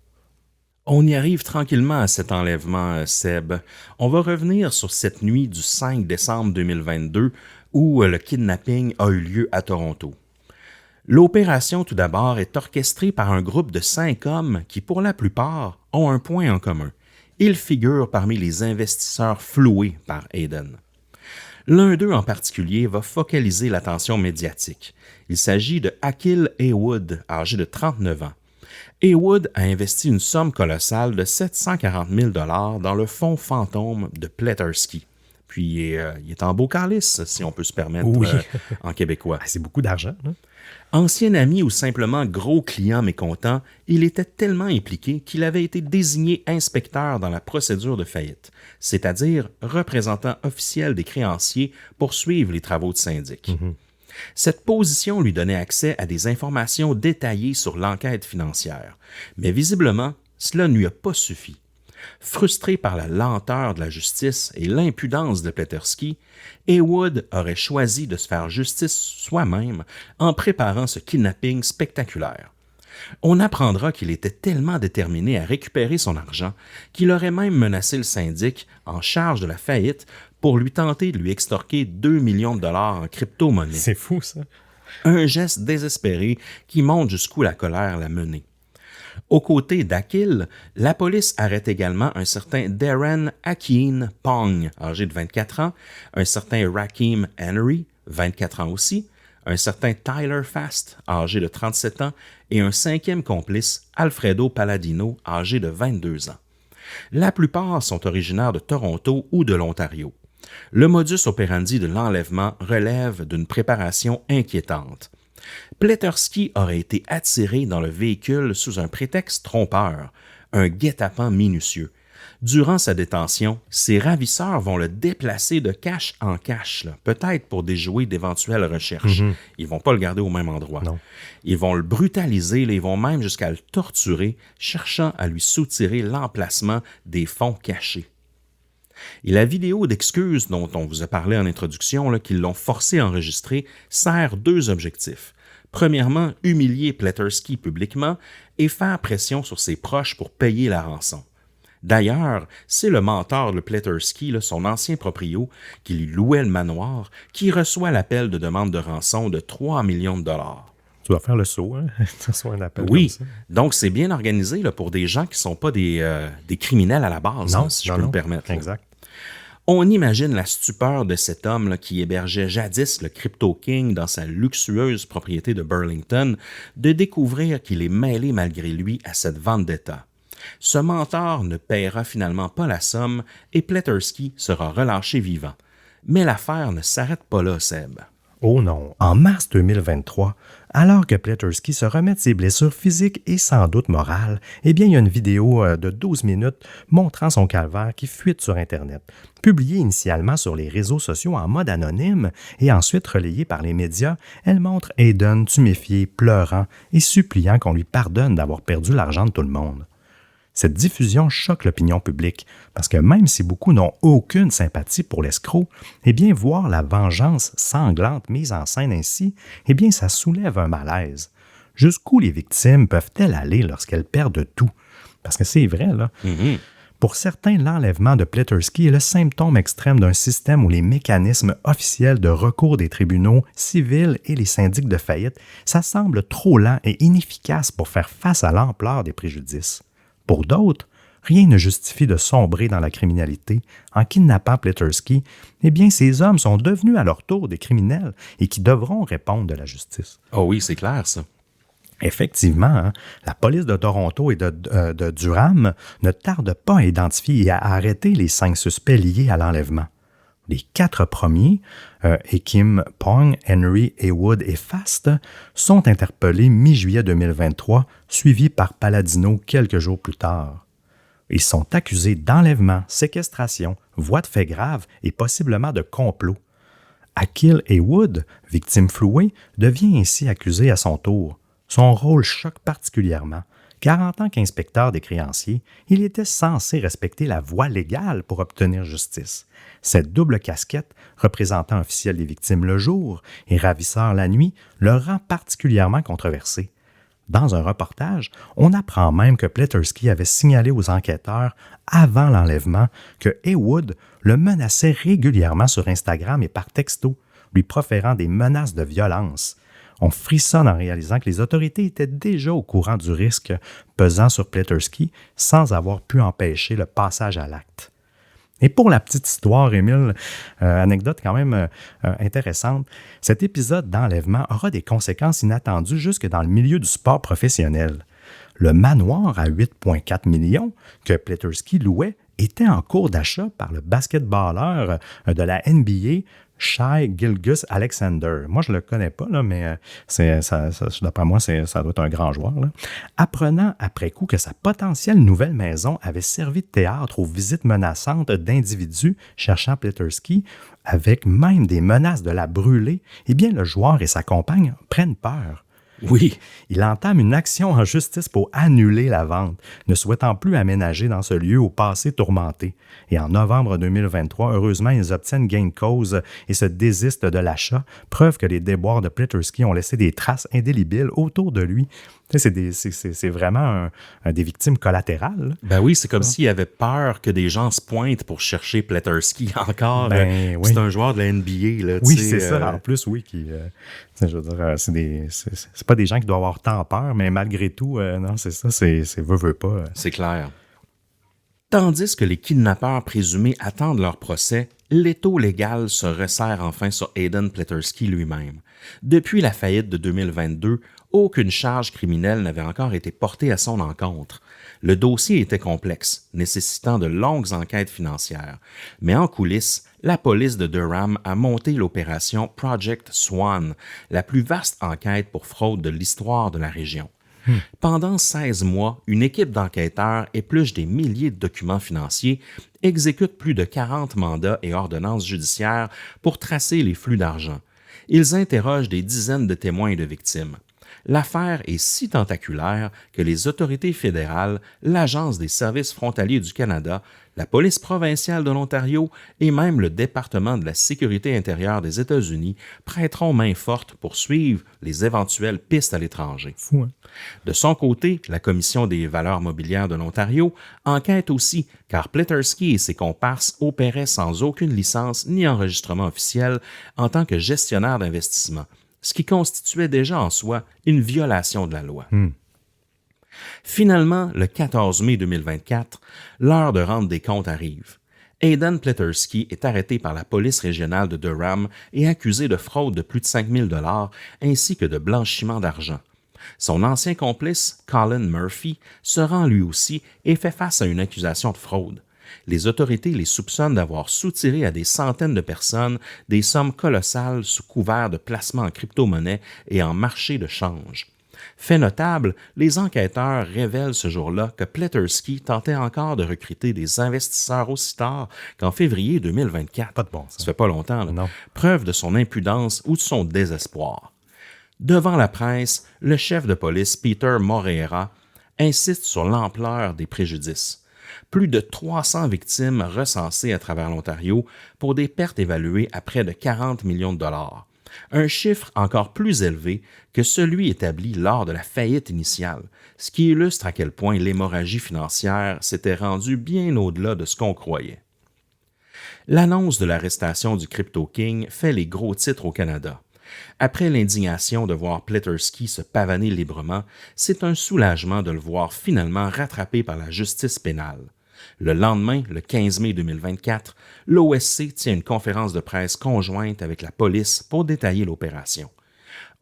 [SPEAKER 4] On y arrive tranquillement à cet enlèvement, Seb. On va revenir sur cette nuit du 5 décembre 2022 où le kidnapping a eu lieu à Toronto. L'opération, tout d'abord, est orchestrée par un groupe de 5 hommes qui, pour la plupart, ont un point en commun. Ils figurent parmi les investisseurs floués par Aiden. L'un d'eux en particulier va focaliser l'attention médiatique. Il s'agit de Akil Haywood, âgé de 39 ans. Haywood a investi une somme colossale de 740 000 $ dans le fonds fantôme de Plittersky. Puis il est en beau calice, si on peut se permettre, en québécois.
[SPEAKER 3] C'est beaucoup d'argent, là.
[SPEAKER 4] Ancien ami ou simplement gros client mécontent, il était tellement impliqué qu'il avait été désigné inspecteur dans la procédure de faillite, c'est-à-dire représentant officiel des créanciers pour suivre les travaux de syndic. Cette position lui donnait accès à des informations détaillées sur l'enquête financière, mais visiblement, cela ne lui a pas suffi. Frustré par la lenteur de la justice et l'impudence de Plittersky, Haywood aurait choisi de se faire justice soi-même en préparant ce kidnapping spectaculaire. On apprendra qu'il était tellement déterminé à récupérer son argent qu'il aurait même menacé le syndic en charge de la faillite pour lui tenter de lui extorquer 2 millions de dollars en crypto-monnaie.
[SPEAKER 3] C'est fou, ça.
[SPEAKER 4] Un geste désespéré qui montre jusqu'où la colère l'a mené. Aux côtés d'Akil, la police arrête également un certain Darren Akeem Pong, âgé de 24 ans, un certain Rakeem Henry, 24 ans aussi, un certain Tyler Fast, âgé de 37 ans, et un cinquième complice, Alfredo Palladino, âgé de 22 ans. La plupart sont originaires de Toronto ou de l'Ontario. Le modus operandi de l'enlèvement relève d'une préparation inquiétante. Plittersky aurait été attiré dans le véhicule sous un prétexte trompeur, un guet-apens minutieux. Durant sa détention, ses ravisseurs vont le déplacer de cache en cache, peut-être pour déjouer d'éventuelles recherches. Ils vont pas le garder au même endroit.
[SPEAKER 3] Non.
[SPEAKER 4] Ils vont le brutaliser, ils vont même jusqu'à le torturer, cherchant à lui soutirer l'emplacement des fonds cachés. Et la vidéo d'excuses dont on vous a parlé en introduction, qu'ils l'ont forcé à enregistrer, sert 2 objectifs. Premièrement, humilier Pleterski publiquement et faire pression sur ses proches pour payer la rançon. D'ailleurs, c'est le mentor de Pleterski, son ancien proprio, qui lui louait le manoir, qui reçoit l'appel de demande de rançon de 3 millions de dollars.
[SPEAKER 3] Tu vas faire le saut, hein? Ça soit un appel
[SPEAKER 4] oui,
[SPEAKER 3] comme ça.
[SPEAKER 4] Donc c'est bien organisé là, pour des gens qui ne sont pas des criminels à la base,
[SPEAKER 3] non,
[SPEAKER 4] si je peux me permettre.
[SPEAKER 3] Exact.
[SPEAKER 4] On imagine la stupeur de cet homme là, qui hébergeait jadis le Crypto King dans sa luxueuse propriété de Burlington, de découvrir qu'il est mêlé malgré lui à cette vendetta. Ce mentor ne paiera finalement pas la somme et Pleterski sera relâché vivant. Mais l'affaire ne s'arrête pas là, Seb.
[SPEAKER 3] Oh non! En mars 2023, alors que Pleterski se remet de ses blessures physiques et sans doute morales, eh bien, il y a une vidéo de 12 minutes montrant son calvaire qui fuite sur Internet. Publiée initialement sur les réseaux sociaux en mode anonyme et ensuite relayée par les médias, elle montre Hayden tuméfié, pleurant et suppliant qu'on lui pardonne d'avoir perdu l'argent de tout le monde. Cette diffusion choque l'opinion publique, parce que même si beaucoup n'ont aucune sympathie pour l'escroc, eh bien, voir la vengeance sanglante mise en scène ainsi, eh bien, ça soulève un malaise. Jusqu'où les victimes peuvent-elles aller lorsqu'elles perdent tout? Parce que c'est vrai, là.
[SPEAKER 4] Mm-hmm.
[SPEAKER 3] Pour certains, l'enlèvement de Pleterski est le symptôme extrême d'un système où les mécanismes officiels de recours des tribunaux civils et les syndics de faillite, ça semble trop lent et inefficace pour faire face à l'ampleur des préjudices. Pour d'autres, rien ne justifie de sombrer dans la criminalité. En kidnappant Pleterski, eh bien, ces hommes sont devenus à leur tour des criminels et qui devront répondre de la justice.
[SPEAKER 4] Oh oui, c'est clair, ça.
[SPEAKER 3] Effectivement, hein, la police de Toronto et de Durham ne tarde pas à identifier et à arrêter les 5 suspects liés à l'enlèvement. Les 4 premiers, Kim, Pong, Henry, Haywood et Fast, sont interpellés mi-juillet 2023, suivis par Palladino quelques jours plus tard. Ils sont accusés d'enlèvement, séquestration, voies de fait grave et possiblement de complot. Akil Haywood, victime flouée, devient ainsi accusé à son tour. Son rôle choque particulièrement, car en tant qu'inspecteur des créanciers, il était censé respecter la voie légale pour obtenir justice. Cette double casquette, représentant officiel des victimes le jour et ravisseur la nuit, le rend particulièrement controversé. Dans un reportage, on apprend même que Pleterski avait signalé aux enquêteurs, avant l'enlèvement, que Haywood le menaçait régulièrement sur Instagram et par texto, lui proférant des menaces de violence. On frissonne en réalisant que les autorités étaient déjà au courant du risque pesant sur Pleterski sans avoir pu empêcher le passage à l'acte. Et pour la petite histoire, Émile, anecdote quand même intéressante, cet épisode d'enlèvement aura des conséquences inattendues jusque dans le milieu du sport professionnel. Le manoir à 8,4 millions que Pleterski louait était en cours d'achat par le basketballeur de la NBA, Shai Gilgeous-Alexander. Moi, je ne le connais pas, là, mais d'après moi, ça doit être un grand joueur. Là. Apprenant après coup que sa potentielle nouvelle maison avait servi de théâtre aux visites menaçantes d'individus cherchant Pleterski, avec même des menaces de la brûler, eh bien, le joueur et sa compagne prennent peur.
[SPEAKER 4] Oui.
[SPEAKER 3] Il entame une action en justice pour annuler la vente, ne souhaitant plus aménager dans ce lieu au passé tourmenté. Et en novembre 2023, heureusement, ils obtiennent gain de cause et se désistent de l'achat, preuve que les déboires de Pleterski ont laissé des traces indélébiles autour de lui. C'est vraiment des victimes collatérales.
[SPEAKER 4] Ben oui, c'est comme s'il avait peur que des gens se pointent pour chercher Pleterski encore. Oui. C'est un joueur de la NBA. Là,
[SPEAKER 3] oui, c'est ça. En plus, oui. Je veux dire, c'est pas des gens qui doivent avoir tant peur, mais malgré tout, non, c'est ça, c'est veut pas.
[SPEAKER 4] C'est clair. Tandis que les kidnappeurs présumés attendent leur procès, l'étau légal se resserre enfin sur Hayden Pleterski lui-même. Depuis la faillite de 2022, aucune charge criminelle n'avait encore été portée à son encontre. Le dossier était complexe, nécessitant de longues enquêtes financières. Mais en coulisses, la police de Durham a monté l'opération Project Swan, la plus vaste enquête pour fraude de l'histoire de la région. Pendant 16 mois, une équipe d'enquêteurs épluche des milliers de documents financiers, exécute plus de 40 mandats et ordonnances judiciaires pour tracer les flux d'argent. Ils interrogent des dizaines de témoins et de victimes. L'affaire est si tentaculaire que les autorités fédérales, l'Agence des services frontaliers du Canada, la police provinciale de l'Ontario et même le département de la sécurité intérieure des États-Unis prêteront main forte pour suivre les éventuelles pistes à l'étranger.
[SPEAKER 3] Fou, hein?
[SPEAKER 4] De son côté, la Commission des valeurs mobilières de l'Ontario enquête aussi, car Pleterski et ses comparses opéraient sans aucune licence ni enregistrement officiel en tant que gestionnaires d'investissement, ce qui constituait déjà en soi une violation de la loi. Finalement, le 14 mai 2024, l'heure de rendre des comptes arrive. Aidan Pleterski est arrêté par la police régionale de Durham et accusé de fraude de plus de 5 000 $ ainsi que de blanchiment d'argent. Son ancien complice, Colin Murphy, se rend lui aussi et fait face à une accusation de fraude. Les autorités les soupçonnent d'avoir soutiré à des centaines de personnes des sommes colossales sous couvert de placements en crypto-monnaie et en marché de change. Fait notable, les enquêteurs révèlent ce jour-là que Pleterski tentait encore de recruter des investisseurs aussi tard qu'en février 2024.
[SPEAKER 3] Pas de bon sens.
[SPEAKER 4] Ça fait pas longtemps, là.
[SPEAKER 3] Non.
[SPEAKER 4] Preuve de son impudence ou de son désespoir. Devant la presse, le chef de police, Peter Moreira, insiste sur l'ampleur des préjudices. Plus de 300 victimes recensées à travers l'Ontario pour des pertes évaluées à près de 40 millions de dollars. Un chiffre encore plus élevé que celui établi lors de la faillite initiale, ce qui illustre à quel point l'hémorragie financière s'était rendue bien au-delà de ce qu'on croyait. L'annonce de l'arrestation du Crypto King fait les gros titres au Canada. Après l'indignation de voir Pleterski se pavaner librement, c'est un soulagement de le voir finalement rattrapé par la justice pénale. Le lendemain, le 15 mai 2024, l'OSC tient une conférence de presse conjointe avec la police pour détailler l'opération.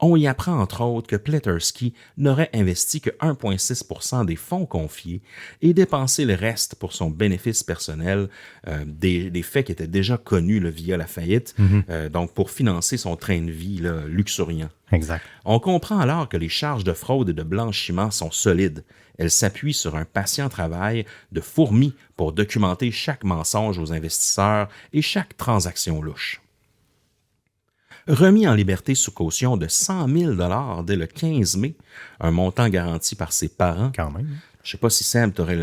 [SPEAKER 4] On y apprend entre autres que Pleterski n'aurait investi que 1,6 % des fonds confiés et dépensé le reste pour son bénéfice personnel, des faits qui étaient déjà connus là, via la faillite, donc pour financer son train de vie là, luxuriant.
[SPEAKER 3] Exact.
[SPEAKER 4] On comprend alors que les charges de fraude et de blanchiment sont solides. Elles s'appuient sur un patient travail de fourmi pour documenter chaque mensonge aux investisseurs et chaque transaction louche. Remis en liberté sous caution de 100 000 $ dès le 15 mai, un montant garanti par ses parents.
[SPEAKER 3] Quand même.
[SPEAKER 4] Je ne sais pas si Sam, tu aurais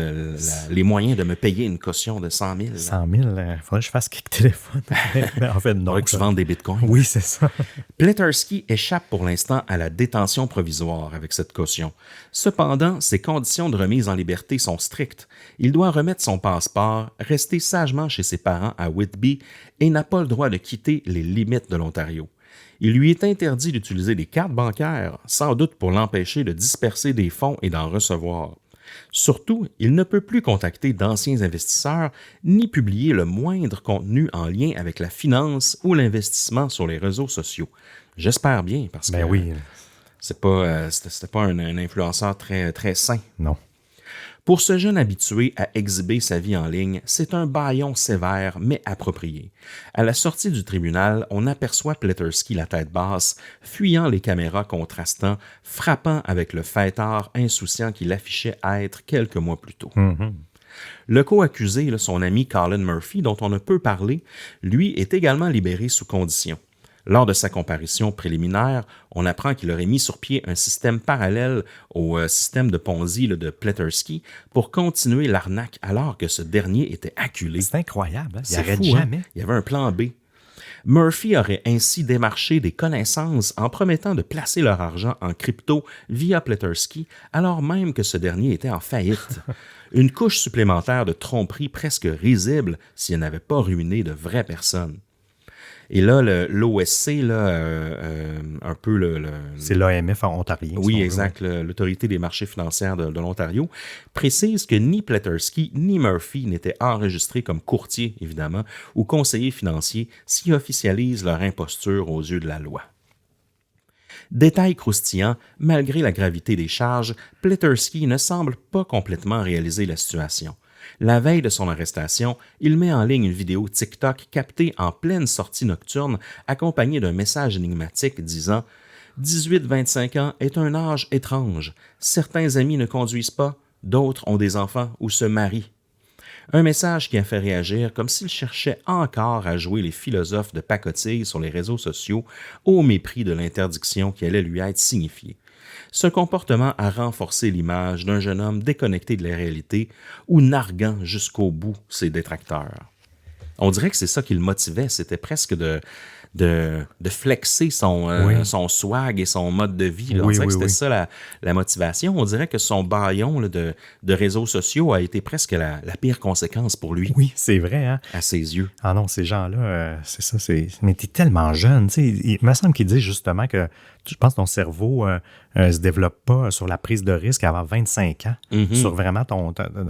[SPEAKER 4] les moyens de me payer une caution de 100 000.
[SPEAKER 3] 100 000, il faudrait que je fasse quelques téléphones. En fait, non.
[SPEAKER 4] Faudrait que tu vendes des bitcoins.
[SPEAKER 3] Oui, c'est ça.
[SPEAKER 4] Pleterski échappe pour l'instant à la détention provisoire avec cette caution. Cependant, ses conditions de remise en liberté sont strictes. Il doit remettre son passeport, rester sagement chez ses parents à Whitby et n'a pas le droit de quitter les limites de l'Ontario. Il lui est interdit d'utiliser des cartes bancaires, sans doute pour l'empêcher de disperser des fonds et d'en recevoir. Surtout, il ne peut plus contacter d'anciens investisseurs ni publier le moindre contenu en lien avec la finance ou l'investissement sur les réseaux sociaux. J'espère bien, parce que
[SPEAKER 3] oui.
[SPEAKER 4] c'était pas un influenceur très, très sain.
[SPEAKER 3] Non.
[SPEAKER 4] Pour ce jeune habitué à exhiber sa vie en ligne, c'est un bâillon sévère mais approprié. À la sortie du tribunal, on aperçoit Pleterski la tête basse, fuyant les caméras contrastant, frappant avec le fêtard insouciant qu'il affichait être quelques mois plus tôt. Le co-accusé, son ami Colin Murphy, dont on a peu parlé, lui est également libéré sous condition. Lors de sa comparution préliminaire, on apprend qu'il aurait mis sur pied un système parallèle au système de Ponzi de Pleterski pour continuer l'arnaque alors que ce dernier était acculé.
[SPEAKER 3] C'est incroyable. Hein? Il
[SPEAKER 4] C'est
[SPEAKER 3] arrête
[SPEAKER 4] fou,
[SPEAKER 3] jamais.
[SPEAKER 4] Hein? Il y avait un plan B. Murphy aurait ainsi démarché des connaissances en promettant de placer leur argent en crypto via Pleterski, alors même que ce dernier était en faillite. Une couche supplémentaire de tromperie presque risible si elle n'avait pas ruiné de vraies personnes. Et là, l'OSC, un peu
[SPEAKER 3] c'est l'AMF en ontarien.
[SPEAKER 4] Oui, exact. L'Autorité des marchés financiers de l'Ontario précise que ni Pleterski ni Murphy n'étaient enregistrés comme courtiers, évidemment, ou conseillers financiers s'ils officialisent leur imposture aux yeux de la loi. Détail croustillant, malgré la gravité des charges, Pleterski ne semble pas complètement réaliser la situation. La veille de son arrestation, il met en ligne une vidéo TikTok captée en pleine sortie nocturne, accompagnée d'un message énigmatique disant « 18-25 ans est un âge étrange. Certains amis ne conduisent pas, d'autres ont des enfants ou se marient. » Un message qui a fait réagir comme s'il cherchait encore à jouer les philosophes de pacotille sur les réseaux sociaux au mépris de l'interdiction qui allait lui être signifiée. Ce comportement a renforcé l'image d'un jeune homme déconnecté de la réalité ou narguant jusqu'au bout ses détracteurs. On dirait que c'est ça qui le motivait, c'était presque de flexer son swag et son mode de vie. Là. On dirait que c'était ça la motivation. On dirait que son bâillon là, de réseaux sociaux a été presque la pire conséquence pour lui.
[SPEAKER 3] Oui, c'est vrai. Hein?
[SPEAKER 4] À ses yeux.
[SPEAKER 3] Ah non, ces gens-là, c'est ça. Mais t'es tellement jeune. Il me semble qu'ils disent justement que je pense que ton cerveau se développe pas sur la prise de risque avant 25 ans, sur vraiment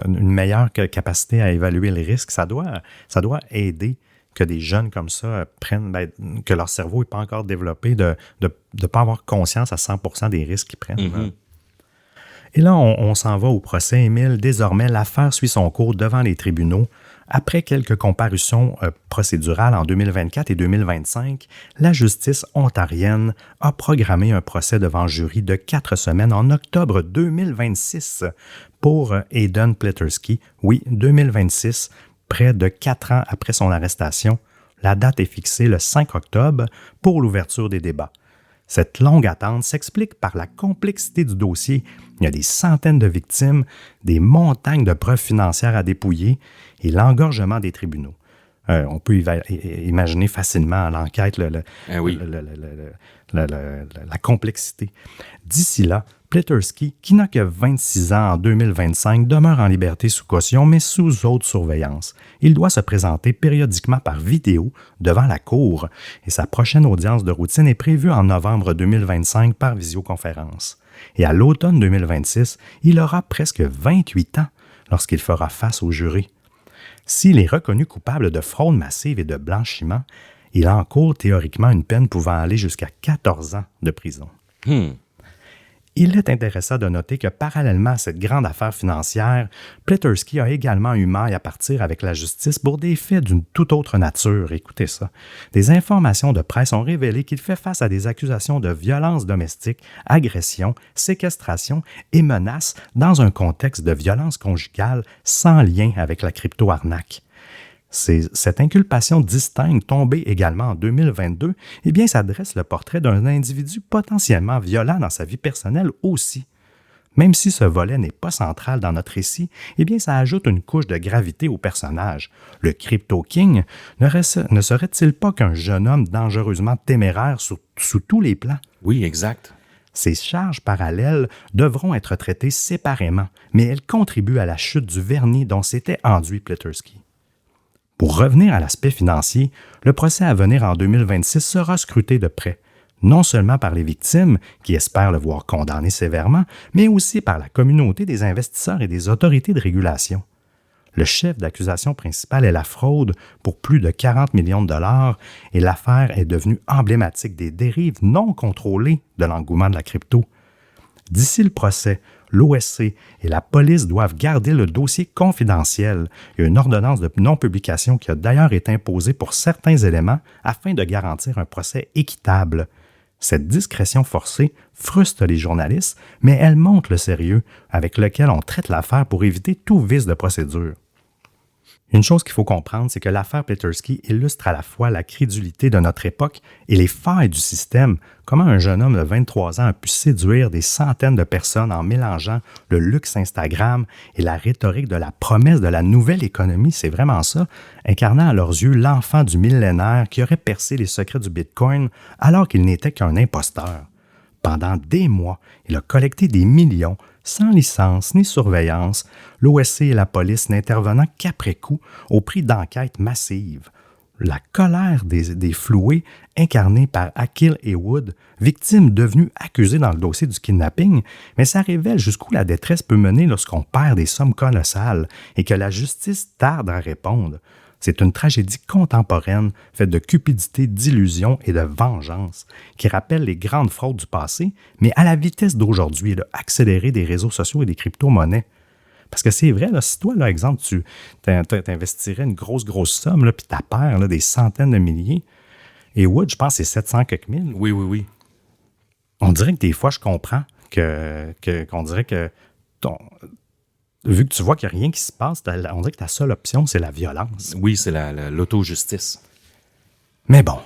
[SPEAKER 3] une meilleure capacité à évaluer le risque. Ça doit aider que des jeunes comme ça prennent, que leur cerveau n'est pas encore développé, de ne pas avoir conscience à 100% des risques qu'ils prennent. Et là, on s'en va au procès, Émile. Désormais, l'affaire suit son cours devant les tribunaux. Après quelques comparutions procédurales en 2024 et 2025, la justice ontarienne a programmé un procès devant jury de 4 semaines en octobre 2026 pour Aidan Pleterski. Oui, 2026, près de 4 ans après son arrestation. La date est fixée le 5 octobre pour l'ouverture des débats. Cette longue attente s'explique par la complexité du dossier. Il y a des centaines de victimes, des montagnes de preuves financières à dépouiller et l'engorgement des tribunaux. On peut imaginer facilement l'enquête, la complexité. D'ici là, Pleterski, qui n'a que 26 ans en 2025, demeure en liberté sous caution, mais sous haute surveillance. Il doit se présenter périodiquement par vidéo devant la cour et sa prochaine audience de routine est prévue en novembre 2025 par visioconférence. Et à l'automne 2026, il aura presque 28 ans lorsqu'il fera face au jury. S'il est reconnu coupable de fraude massive et de blanchiment, il encourt théoriquement une peine pouvant aller jusqu'à 14 ans de prison. Il est intéressant de noter que parallèlement à cette grande affaire financière, Pleterski a également eu maille à partir avec la justice pour des faits d'une toute autre nature. Écoutez ça. Des informations de presse ont révélé qu'il fait face à des accusations de violence domestique, agression, séquestration et menaces dans un contexte de violence conjugale sans lien avec la crypto-arnaque. Cette inculpation distincte, tombée également en 2022, ça dresse le portrait d'un individu potentiellement violent dans sa vie personnelle aussi. Même si ce volet n'est pas central dans notre récit, ça ajoute une couche de gravité au personnage. Le Crypto King ne serait-il pas qu'un jeune homme dangereusement téméraire sous tous les plans?
[SPEAKER 4] Oui, exact.
[SPEAKER 3] Ces charges parallèles devront être traitées séparément, mais elles contribuent à la chute du vernis dont s'était enduit Pleterski. Pour revenir à l'aspect financier, le procès à venir en 2026 sera scruté de près, non seulement par les victimes, qui espèrent le voir condamné sévèrement, mais aussi par la communauté des investisseurs et des autorités de régulation. Le chef d'accusation principal est la fraude pour plus de 40 millions de dollars et l'affaire est devenue emblématique des dérives non contrôlées de l'engouement de la crypto. D'ici le procès, l'OSC et la police doivent garder le dossier confidentiel. Il y a une ordonnance de non-publication qui a d'ailleurs été imposée pour certains éléments afin de garantir un procès équitable. Cette discrétion forcée frustre les journalistes, mais elle montre le sérieux avec lequel on traite l'affaire pour éviter tout vice de procédure. Une chose qu'il faut comprendre, c'est que l'affaire Pleterski illustre à la fois la crédulité de notre époque et les failles du système. Comment un jeune homme de 23 ans a pu séduire des centaines de personnes en mélangeant le luxe Instagram et la rhétorique de la promesse de la nouvelle économie, c'est vraiment ça, incarnant à leurs yeux l'enfant du millénaire qui aurait percé les secrets du Bitcoin alors qu'il n'était qu'un imposteur. Pendant des mois, il a collecté des millions, sans licence ni surveillance, l'OSC et la police n'intervenant qu'après coup au prix d'enquêtes massives. La colère des floués, incarnés par Akil Haywood, victime devenue accusée dans le dossier du kidnapping, mais ça révèle jusqu'où la détresse peut mener lorsqu'on perd des sommes colossales et que la justice tarde à répondre. C'est une tragédie contemporaine faite de cupidité, d'illusion et de vengeance qui rappelle les grandes fraudes du passé, mais à la vitesse d'aujourd'hui, accélérée des réseaux sociaux et des crypto-monnaies. Parce que c'est vrai, là, si toi, là, exemple, tu t'investirais une grosse somme, puis tu perds des centaines de milliers, et Wood, je pense que c'est 700 quelques mille.
[SPEAKER 4] Oui.
[SPEAKER 3] On dirait que des fois, je comprends qu'on dirait que vu que tu vois qu'il n'y a rien qui se passe, on dirait que ta seule option, c'est la violence.
[SPEAKER 4] Oui, c'est l'auto-justice.
[SPEAKER 3] Mais bon,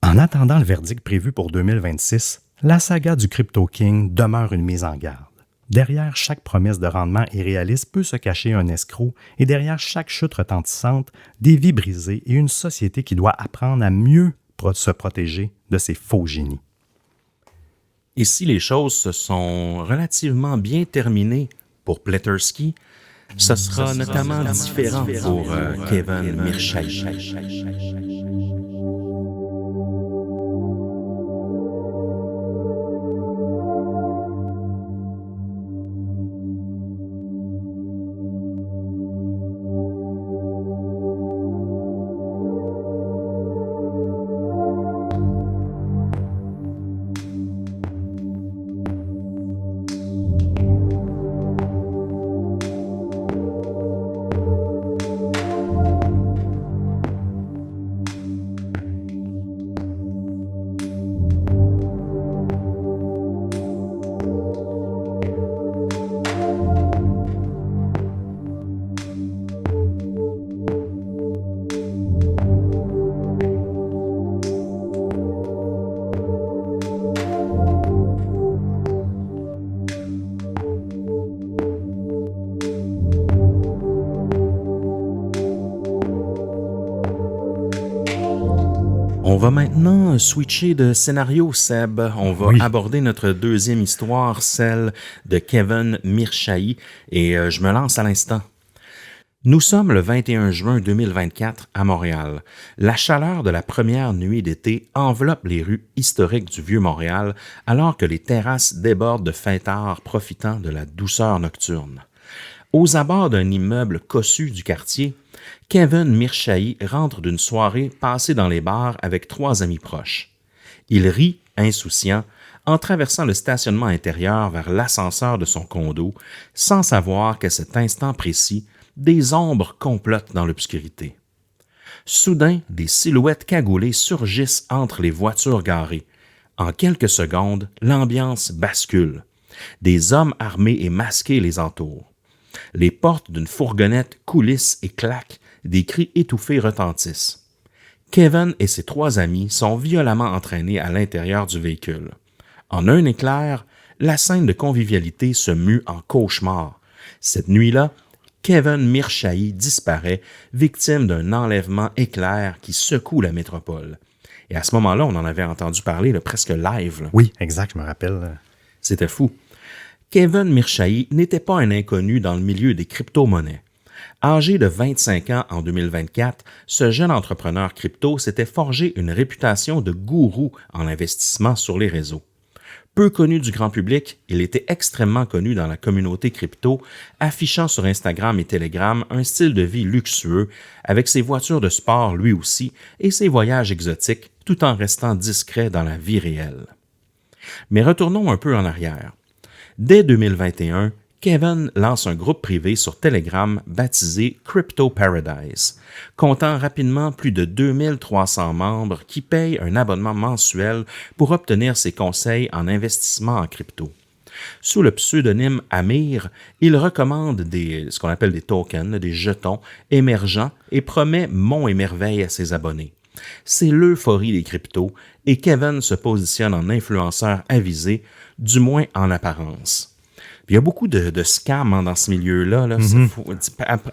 [SPEAKER 3] en attendant le verdict prévu pour 2026, La saga du Crypto King demeure une mise en garde. Derrière chaque promesse de rendement irréaliste peut se cacher un escroc et derrière chaque chute retentissante, des vies brisées et une société qui doit apprendre à mieux se protéger de ces faux génies.
[SPEAKER 4] Et si les choses se sont relativement bien terminées pour Pleterski, ce sera notamment différent pour Kevin Mirchayi. On va maintenant switcher de scénario, Seb. On va aborder notre deuxième histoire, celle de Kevin Mirchayi, et je me lance à l'instant. Nous sommes le 21 juin 2024 à Montréal. La chaleur de la première nuit d'été enveloppe les rues historiques du Vieux-Montréal alors que les terrasses débordent de fêtards profitant de la douceur nocturne. Aux abords d'un immeuble cossu du quartier, Kevin Mirchayi rentre d'une soirée passée dans les bars avec 3 amis proches. Il rit, insouciant, en traversant le stationnement intérieur vers l'ascenseur de son condo, sans savoir qu'à cet instant précis, des ombres complotent dans l'obscurité. Soudain, des silhouettes cagoulées surgissent entre les voitures garées. En quelques secondes, l'ambiance bascule. Des hommes armés et masqués les entourent. Les portes d'une fourgonnette coulissent et claquent, des cris étouffés retentissent. Kevin et ses 3 amis sont violemment entraînés à l'intérieur du véhicule. En un éclair, la scène de convivialité se mue en cauchemar. Cette nuit-là, Kevin Mirchayi disparaît, victime d'un enlèvement éclair qui secoue la métropole. Et à ce moment-là, on en avait entendu parler presque live. Là.
[SPEAKER 3] Oui, exact, je me rappelle.
[SPEAKER 4] C'était fou. Kevin Mirchayi n'était pas un inconnu dans le milieu des crypto-monnaies. Âgé de 25 ans en 2024, ce jeune entrepreneur crypto s'était forgé une réputation de gourou en investissement sur les réseaux. Peu connu du grand public, il était extrêmement connu dans la communauté crypto, affichant sur Instagram et Telegram un style de vie luxueux, avec ses voitures de sport lui aussi et ses voyages exotiques, tout en restant discret dans la vie réelle. Mais retournons un peu en arrière. Dès 2021, Kevin lance un groupe privé sur Telegram baptisé Crypto Paradise, comptant rapidement plus de 2300 membres qui payent un abonnement mensuel pour obtenir ses conseils en investissement en crypto. Sous le pseudonyme Amir, il recommande ce qu'on appelle des tokens, des jetons émergents et promet monts et merveilles à ses abonnés. C'est l'euphorie des cryptos et Kevin se positionne en influenceur avisé, du moins en apparence. Puis il y a beaucoup de scams dans ce milieu-là. Là.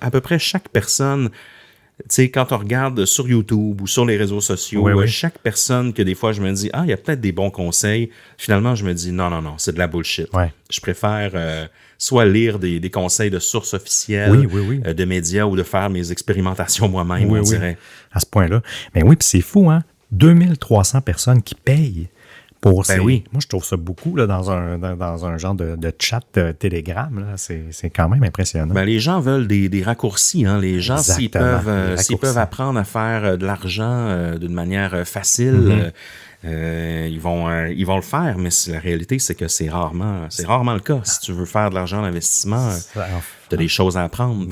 [SPEAKER 4] À peu près chaque personne, tu sais, quand on regarde sur YouTube ou sur les réseaux sociaux, chaque personne que des fois je me dis, il y a peut-être des bons conseils, finalement je me dis, non, c'est de la bullshit. Ouais. Je préfère soit lire des conseils de sources officielles, de médias ou de faire mes expérimentations moi-même, on dirait.
[SPEAKER 3] À ce point-là. Mais oui, puis c'est fou, hein? 2300 personnes qui payent. Moi, je trouve ça beaucoup là, dans un genre de chat Telegram. Là. C'est quand même impressionnant.
[SPEAKER 4] Les gens veulent des raccourcis. Hein. Les gens, s'ils peuvent apprendre à faire de l'argent d'une manière facile, ils vont le faire. Mais la réalité, c'est que c'est rarement le cas. Si tu veux faire de l'argent d'investissement, tu as des choses à apprendre.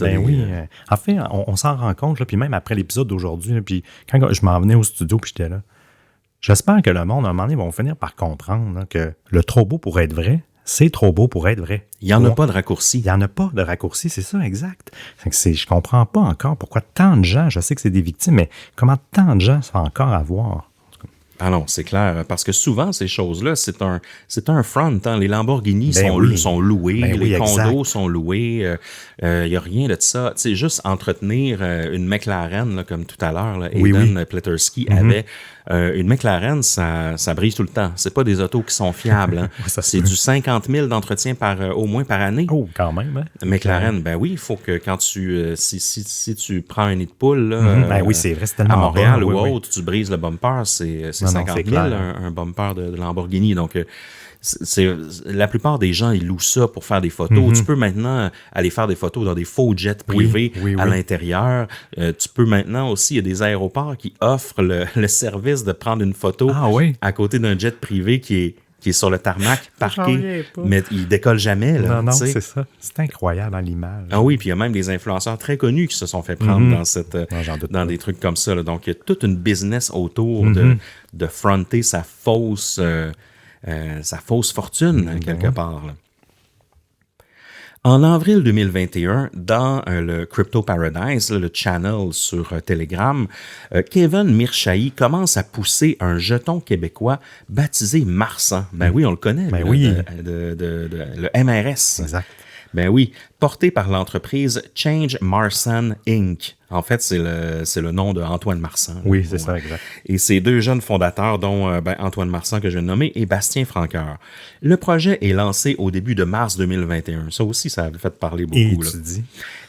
[SPEAKER 3] En fait, on s'en rend compte. Là, puis même après l'épisode d'aujourd'hui, là, puis quand je m'en venais au studio puis j'étais là, j'espère que le monde, à un moment donné, va finir par comprendre là, que le trop beau pour être vrai, c'est trop beau pour être vrai.
[SPEAKER 4] Il n'y en a pas de raccourci.
[SPEAKER 3] Il n'y en a pas de raccourci, c'est ça, exact. Je ne comprends pas encore pourquoi tant de gens, je sais que c'est des victimes, mais comment tant de gens se font encore avoir.
[SPEAKER 4] Ah non, c'est clair, parce que souvent, ces choses-là, c'est un front. Hein. Les Lamborghini sont loués, les condos sont loués, il n'y a rien de ça. Tu sais, juste entretenir une McLaren, là, comme tout à l'heure, là, Aidan Pleterski avait une McLaren, ça brise tout le temps. C'est pas des autos qui sont fiables. Hein. C'est du 50 000 d'entretien au moins par année.
[SPEAKER 3] Oh, quand même. Hein?
[SPEAKER 4] McLaren, ben oui, il faut que quand si tu prends un nid de poule là,
[SPEAKER 3] c'est vrai, c'est tellement
[SPEAKER 4] à Montréal
[SPEAKER 3] bon,
[SPEAKER 4] ou autre, tu brises le bumper, c'est 50 000 un bumper de Lamborghini. Donc, la plupart des gens, ils louent ça pour faire des photos. Tu peux maintenant aller faire des photos dans des faux jets privés à l'intérieur. Tu peux maintenant aussi, il y a des aéroports qui offrent le service de prendre une photo à côté d'un jet privé qui est sur le tarmac, parqué, mais il décolle jamais. Là,
[SPEAKER 3] non, c'est ça. C'est incroyable dans l'image.
[SPEAKER 4] Ah oui, puis il y a même des influenceurs très connus qui se sont fait prendre dans des trucs comme ça. Là. Donc, il y a toute une business autour de fronter sa fausse fortune, quelque part. Là. En avril 2021, dans le Crypto Paradise, le channel sur Telegram, Kevin Mirshahi commence à pousser un jeton québécois baptisé Marsan. Ben oui, on le connaît, le MRS.
[SPEAKER 3] Exact.
[SPEAKER 4] Ben oui, porté par l'entreprise Change Marsan Inc. En fait, c'est le nom de Antoine Marsan.
[SPEAKER 3] Oui, c'est ça, exact.
[SPEAKER 4] Et ces deux jeunes fondateurs, dont Antoine Marsan, que je viens de nommer, et Bastien Franqueur. Le projet est lancé au début de mars 2021. Ça aussi, ça a fait parler beaucoup.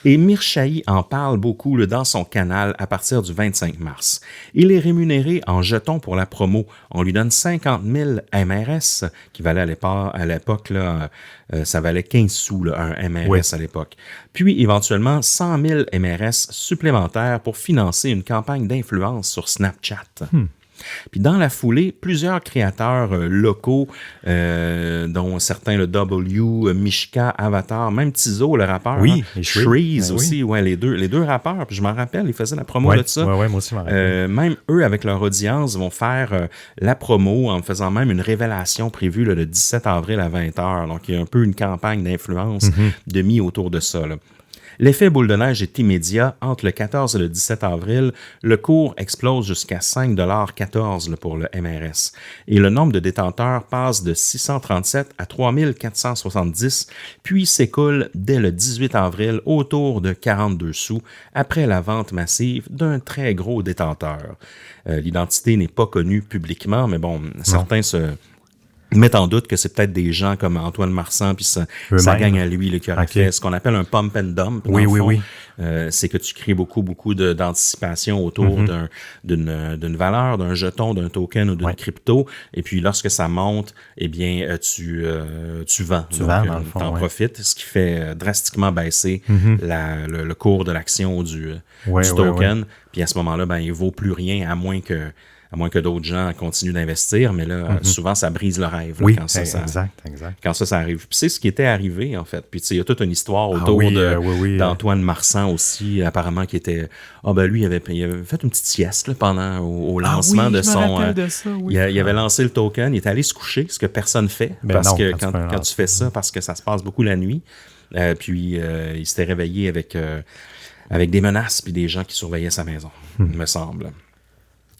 [SPEAKER 4] Et Mirshahi en parle beaucoup dans son canal à partir du 25 mars. Il est rémunéré en jetons pour la promo. On lui donne 50 000 MRS, qui valait à l'époque, là, ça valait 15 sous, là, un MRS à l'époque. Puis, éventuellement, 100 000 MRS supplémentaires pour financer une campagne d'influence sur Snapchat. Puis dans la foulée, plusieurs créateurs locaux, dont certains, le W, Mishka, Avatar, même Tizo, le rappeur, Shreeze aussi, les deux rappeurs, puis je m'en rappelle, ils faisaient la promo de ça.
[SPEAKER 3] Moi aussi, je m'en rappelle.
[SPEAKER 4] Même eux, avec leur audience, vont faire la promo en faisant même une révélation prévue le 17 avril à 20h. Donc, il y a un peu une campagne d'influence de mis autour de ça, là. L'effet boule de neige est immédiat. Entre le 14 et le 17 avril, le cours explose jusqu'à 5,14 $ pour le MRS. Et le nombre de détenteurs passe de 637 à 3470, puis s'écoule dès le 18 avril autour de 42 sous, après la vente massive d'un très gros détenteur. L'identité n'est pas connue publiquement, mais bon, certains mettent en doute que c'est peut-être des gens comme Antoine Marsan puis ça gagne à lui qui aurait fait ce qu'on appelle un pump and dump. Oui. C'est que tu crées beaucoup d'anticipation autour d'une valeur, d'un jeton, d'un token ou d'une crypto. Et puis lorsque ça monte, eh bien tu vends.
[SPEAKER 3] Tu vends, dans le fond.
[SPEAKER 4] T'en profites, ce qui fait drastiquement baisser le cours de l'action ou du token. Puis à ce moment-là, ben il vaut plus rien à moins que d'autres gens continuent d'investir, mais là, souvent, ça brise le rêve. Là, quand ça arrive. Puis c'est ce qui était arrivé, en fait. Puis il y a toute une histoire autour d'Antoine Marsan aussi, apparemment, qui était... lui, il avait fait une petite sieste là, pendant au lancement de son... Il avait lancé le token, il était allé se coucher, ce que personne fait, parce que quand tu fais ça, parce que ça se passe beaucoup la nuit. Puis il s'était réveillé avec des menaces puis des gens qui surveillaient sa maison, il me semble.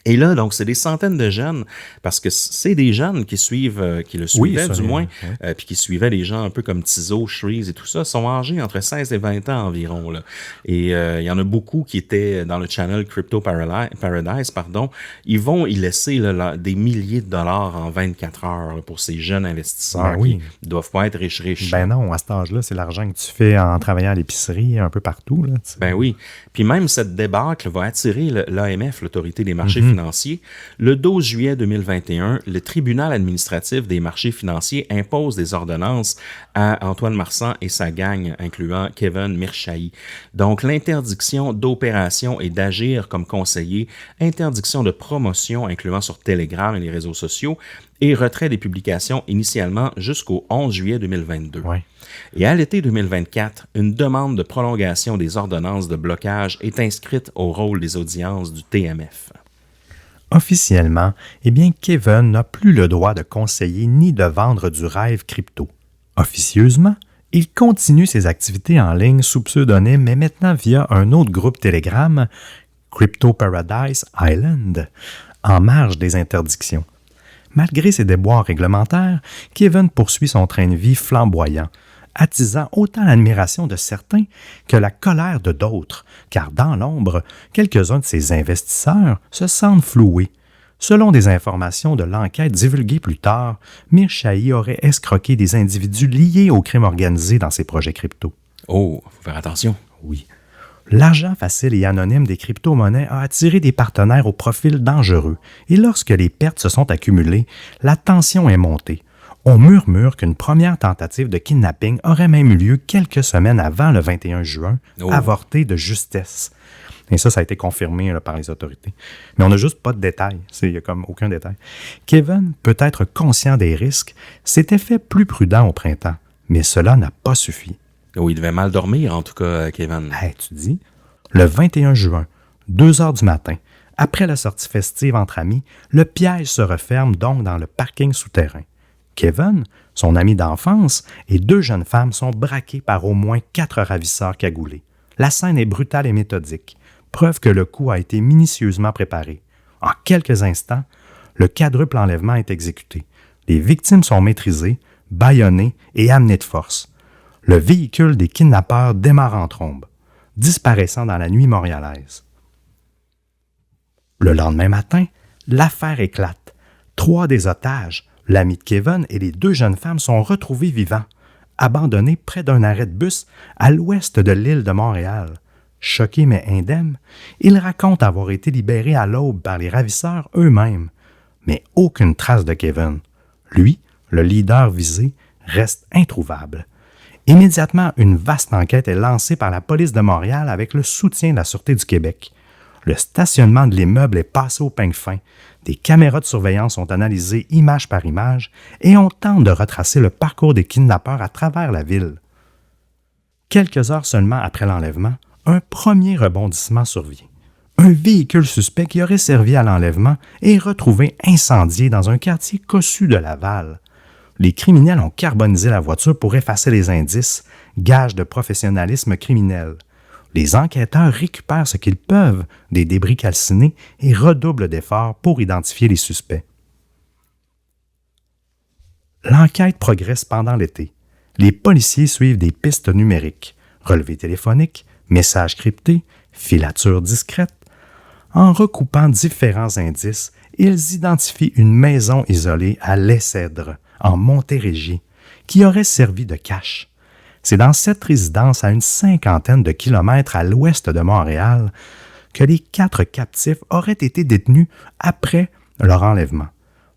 [SPEAKER 4] Et là, donc, c'est des centaines de jeunes, parce que c'est des jeunes qui le suivaient du moins, puis qui suivaient les gens un peu comme Tizo, Shreeze et tout ça, sont âgés entre 16 et 20 ans environ. Là. Et il y en a beaucoup qui étaient dans le channel Crypto Paradise, ils vont y laisser des milliers de dollars en 24 heures là, pour ces jeunes investisseurs qui ne doivent pas être riches.
[SPEAKER 3] Ben non, à cet âge-là, c'est l'argent que tu fais en travaillant à l'épicerie un peu partout. Là,
[SPEAKER 4] ben oui. Puis même cette débâcle va attirer l'AMF, l'Autorité des marchés financiers. Le 12 juillet 2021, le tribunal administratif des marchés financiers impose des ordonnances à Antoine Marsan et sa gang, incluant Kevin Mirshahi. Donc, l'interdiction d'opération et d'agir comme conseiller, interdiction de promotion, incluant sur Telegram et les réseaux sociaux, et retrait des publications initialement jusqu'au 11 juillet 2022. Et à l'été 2024, une demande de prolongation des ordonnances de blocage est inscrite au rôle des audiences du TMF.
[SPEAKER 3] Officiellement, Kevin n'a plus le droit de conseiller ni de vendre du rêve crypto. Officieusement, il continue ses activités en ligne sous pseudonyme, mais maintenant via un autre groupe Telegram, Crypto Paradise Island. en marge des interdictions. Malgré ses déboires réglementaires, Kevin poursuit son train de vie flamboyant, attisant autant l'admiration de certains que la colère de d'autres, car dans l'ombre, quelques-uns de ses investisseurs se sentent floués. Selon des informations de l'enquête divulguée plus tard, Mirshahi aurait escroqué des individus liés au crime organisé dans ses projets crypto.
[SPEAKER 4] Oh, faut faire attention.
[SPEAKER 3] Oui. L'argent facile et anonyme des crypto-monnaies a attiré des partenaires au profil dangereux, et lorsque les pertes se sont accumulées, la tension est montée. On murmure qu'une première tentative de kidnapping aurait même eu lieu quelques semaines avant le 21 juin, avortée de justesse. Et ça a été confirmé par les autorités. Mais on n'a juste pas de détails. Il n'y a comme aucun détail. Kevin, peut-être conscient des risques, s'était fait plus prudent au printemps, mais cela n'a pas suffi.
[SPEAKER 4] Oh, il devait mal dormir, en tout cas, Kevin.
[SPEAKER 3] Hey, tu dis? Le 21 juin, 2 heures du matin, après la sortie festive entre amis, le piège se referme donc dans le parking souterrain. Kevin, son ami d'enfance, et 2 jeunes femmes sont braqués par au moins 4 ravisseurs cagoulés. La scène est brutale et méthodique, preuve que le coup a été minutieusement préparé. En quelques instants, le quadruple enlèvement est exécuté. Les victimes sont maîtrisées, bâillonnées et amenées de force. Le véhicule des kidnappeurs démarre en trombe, disparaissant dans la nuit montréalaise. Le lendemain matin, l'affaire éclate. 3 des otages, l'ami de Kevin et les 2 jeunes femmes sont retrouvés vivants, abandonnés près d'un arrêt de bus à l'ouest de l'île de Montréal. Choqués mais indemnes, ils racontent avoir été libérés à l'aube par les ravisseurs eux-mêmes. Mais aucune trace de Kevin. Lui, le leader visé, reste introuvable. Immédiatement, une vaste enquête est lancée par la police de Montréal avec le soutien de la Sûreté du Québec. Le stationnement de l'immeuble est passé au peigne fin. Des caméras de surveillance sont analysées image par image et on tente de retracer le parcours des kidnappeurs à travers la ville. Quelques heures seulement après l'enlèvement, un premier rebondissement survient. Un véhicule suspect qui aurait servi à l'enlèvement est retrouvé incendié dans un quartier cossu de Laval. Les criminels ont carbonisé la voiture pour effacer les indices, gage de professionnalisme criminel. Les enquêteurs récupèrent ce qu'ils peuvent des débris calcinés et redoublent d'efforts pour identifier les suspects. L'enquête progresse pendant l'été. Les policiers suivent des pistes numériques, relevés téléphoniques, messages cryptés, filatures discrètes. En recoupant différents indices, ils identifient une maison isolée à Les-Cèdres, en Montérégie, qui aurait servi de cache. C'est dans cette résidence à une 50aine de kilomètres à l'ouest de Montréal que les 4 captifs auraient été détenus après leur enlèvement.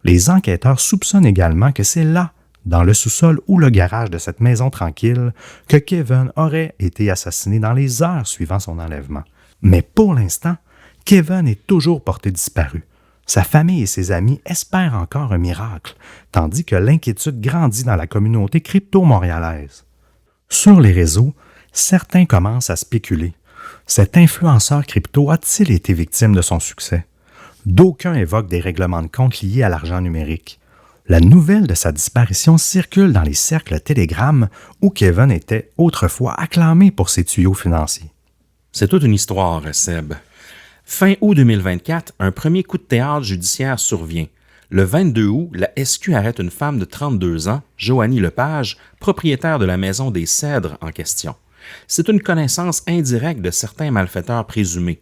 [SPEAKER 3] Les enquêteurs soupçonnent également que c'est là, dans le sous-sol ou le garage de cette maison tranquille, que Kevin aurait été assassiné dans les heures suivant son enlèvement. Mais pour l'instant, Kevin est toujours porté disparu. Sa famille et ses amis espèrent encore un miracle, tandis que l'inquiétude grandit dans la communauté crypto-montréalaise. Sur les réseaux, certains commencent à spéculer. Cet influenceur crypto a-t-il été victime de son succès? D'aucuns évoquent des règlements de compte liés à l'argent numérique. La nouvelle de sa disparition circule dans les cercles Telegram où Kevin était autrefois acclamé pour ses tuyaux financiers.
[SPEAKER 4] C'est toute une histoire, Seb. Fin août 2024, un premier coup de théâtre judiciaire survient. Le 22 août, la SQ arrête une femme de 32 ans, Joanie Lepage, propriétaire de la maison des Cèdres en question. C'est une connaissance indirecte de certains malfaiteurs présumés.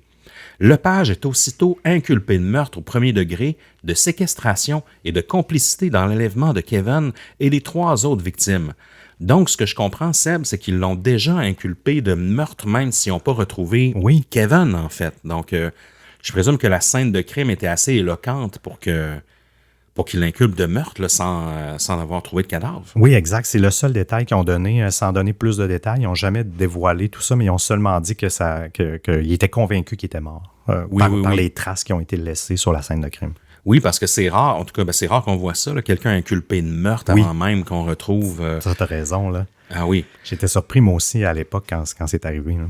[SPEAKER 4] Lepage est aussitôt inculpé de meurtre au premier degré, de séquestration et de complicité dans l'enlèvement de Kevin et les 3 autres victimes. Donc, ce que je comprends, Seb, c'est qu'ils l'ont déjà inculpé de meurtre, même s'ils n'ont pas retrouvé Kevin, en fait. Donc, je présume que la scène de crime était assez éloquente pour qu'il l'inculpe de meurtre là, sans avoir trouvé de cadavre.
[SPEAKER 3] Oui, exact. C'est le seul détail qu'ils ont donné, sans donner plus de détails. Ils n'ont jamais dévoilé tout ça, mais ils ont seulement dit qu'il était convaincu qu'il était mort par les traces qui ont été laissées sur la scène de crime.
[SPEAKER 4] Oui, parce que c'est rare, en tout cas, c'est rare qu'on voit ça, là, quelqu'un inculpé de meurtre avant même qu'on retrouve...
[SPEAKER 3] Ça, t'as raison, là.
[SPEAKER 4] Ah oui.
[SPEAKER 3] J'étais surpris, moi aussi, à l'époque, quand c'est arrivé. Là.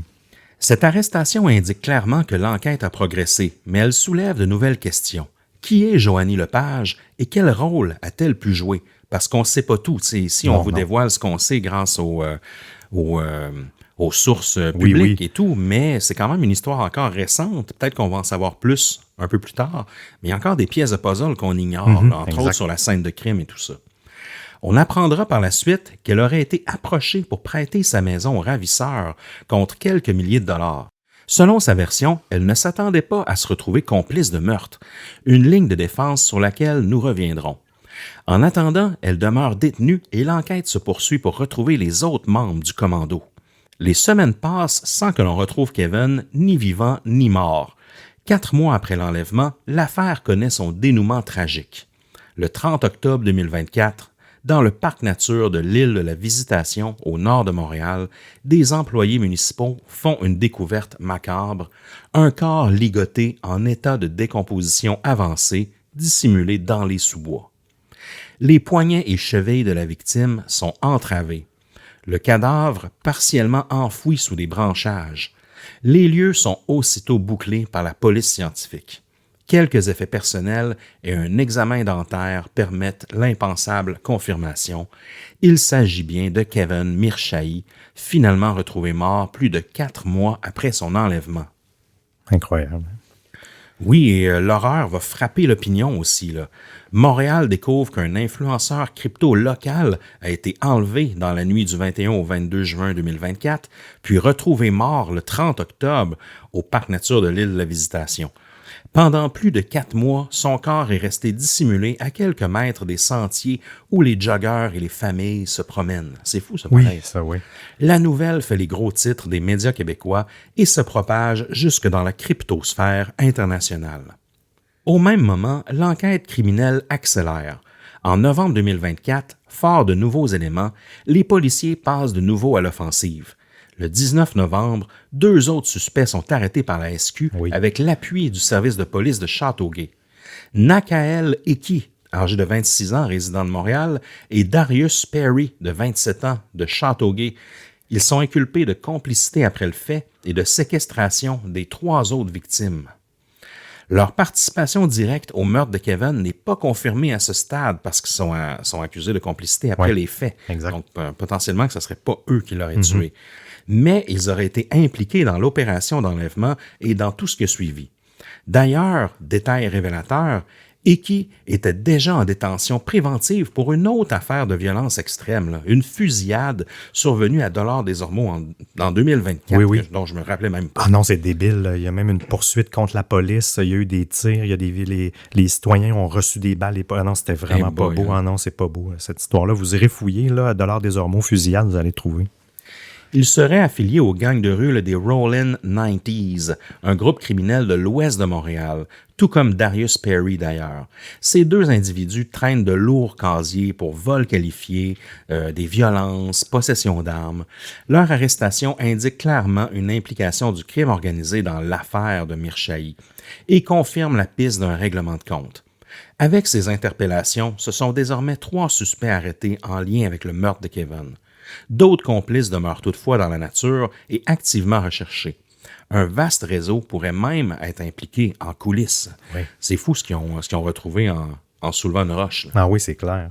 [SPEAKER 4] Cette arrestation indique clairement que l'enquête a progressé, mais elle soulève de nouvelles questions. Qui est Joanie Lepage et quel rôle a-t-elle pu jouer? Parce qu'on ne sait pas tout. Ici, on vous dévoile ce qu'on sait grâce aux sources publiques et tout, mais c'est quand même une histoire encore récente. Peut-être qu'on va en savoir plus un peu plus tard, mais il y a encore des pièces de puzzle qu'on ignore, entre autres sur la scène de crime et tout ça. On apprendra par la suite qu'elle aurait été approchée pour prêter sa maison aux ravisseurs contre quelques milliers de dollars. Selon sa version, elle ne s'attendait pas à se retrouver complice de meurtre, une ligne de défense sur laquelle nous reviendrons. En attendant, elle demeure détenue et l'enquête se poursuit pour retrouver les autres membres du commando. Les semaines passent sans que l'on retrouve Kevin, ni vivant ni mort. 4 mois après l'enlèvement, l'affaire connaît son dénouement tragique. Le 30 octobre 2024, dans le parc nature de l'île de la Visitation, au nord de Montréal, des employés municipaux font une découverte macabre, un corps ligoté en état de décomposition avancée, dissimulé dans les sous-bois. Les poignets et chevilles de la victime sont entravés. Le cadavre partiellement enfoui sous des branchages. Les lieux sont aussitôt bouclés par la police scientifique. Quelques effets personnels et un examen dentaire permettent l'impensable confirmation. Il s'agit bien de Kevin Mirshahi, finalement retrouvé mort plus de 4 mois après son enlèvement.
[SPEAKER 3] Incroyable.
[SPEAKER 4] Oui, et l'horreur va frapper l'opinion aussi, là. Montréal découvre qu'un influenceur crypto local a été enlevé dans la nuit du 21 au 22 juin 2024, puis retrouvé mort le 30 octobre au parc nature de l'île de la Visitation. Pendant plus de 4 mois, son corps est resté dissimulé à quelques mètres des sentiers où les joggeurs et les familles se promènent. C'est fou, ça, pareil.
[SPEAKER 3] Oui, ça, oui.
[SPEAKER 4] La nouvelle fait les gros titres des médias québécois et se propage jusque dans la cryptosphère internationale. Au même moment, l'enquête criminelle accélère. En novembre 2024, fort de nouveaux éléments, les policiers passent de nouveau à l'offensive. Le 19 novembre, 2 autres suspects sont arrêtés par la SQ avec l'appui du service de police de Châteauguay. Nakael Eki, âgé de 26 ans, résident de Montréal, et Darius Perry, de 27 ans, de Châteauguay. Ils sont inculpés de complicité après le fait et de séquestration des 3 autres victimes. Leur participation directe au meurtre de Kevin n'est pas confirmée à ce stade parce qu'ils sont accusés de complicité après les faits.
[SPEAKER 3] Exact.
[SPEAKER 4] Donc, potentiellement que ce ne serait pas eux qui l'auraient tué. Mais ils auraient été impliqués dans l'opération d'enlèvement et dans tout ce qui a suivi. D'ailleurs, détail révélateur, Eki était déjà en détention préventive pour une autre affaire de violence extrême, une fusillade survenue à Dollard-des-Ormeaux en 2024, dont je me rappelais même pas.
[SPEAKER 3] Ah non, c'est débile. Il y a même une poursuite contre la police. Il y a eu des tirs. Il y a les citoyens ont reçu des balles. Ah non, c'était vraiment pas beau. Ah non, c'est pas beau. Cette histoire-là, vous irez fouiller là, à Dollard-des-Ormeaux, fusillade, vous allez trouver.
[SPEAKER 4] Il serait affilié au gang de rue des Rollin 90s, un groupe criminel de l'ouest de Montréal, tout comme Darius Perry d'ailleurs. Ces 2 individus traînent de lourds casiers pour vol qualifié, des violences, possession d'armes. Leur arrestation indique clairement une implication du crime organisé dans l'affaire de Mirshahi et confirme la piste d'un règlement de compte. Avec ces interpellations, ce sont désormais 3 suspects arrêtés en lien avec le meurtre de Kevin. D'autres complices demeurent toutefois dans la nature et activement recherchés. Un vaste réseau pourrait même être impliqué en coulisses. Oui. C'est fou ce qu'ils ont retrouvé en soulevant une roche. Là.
[SPEAKER 3] Ah oui, c'est clair.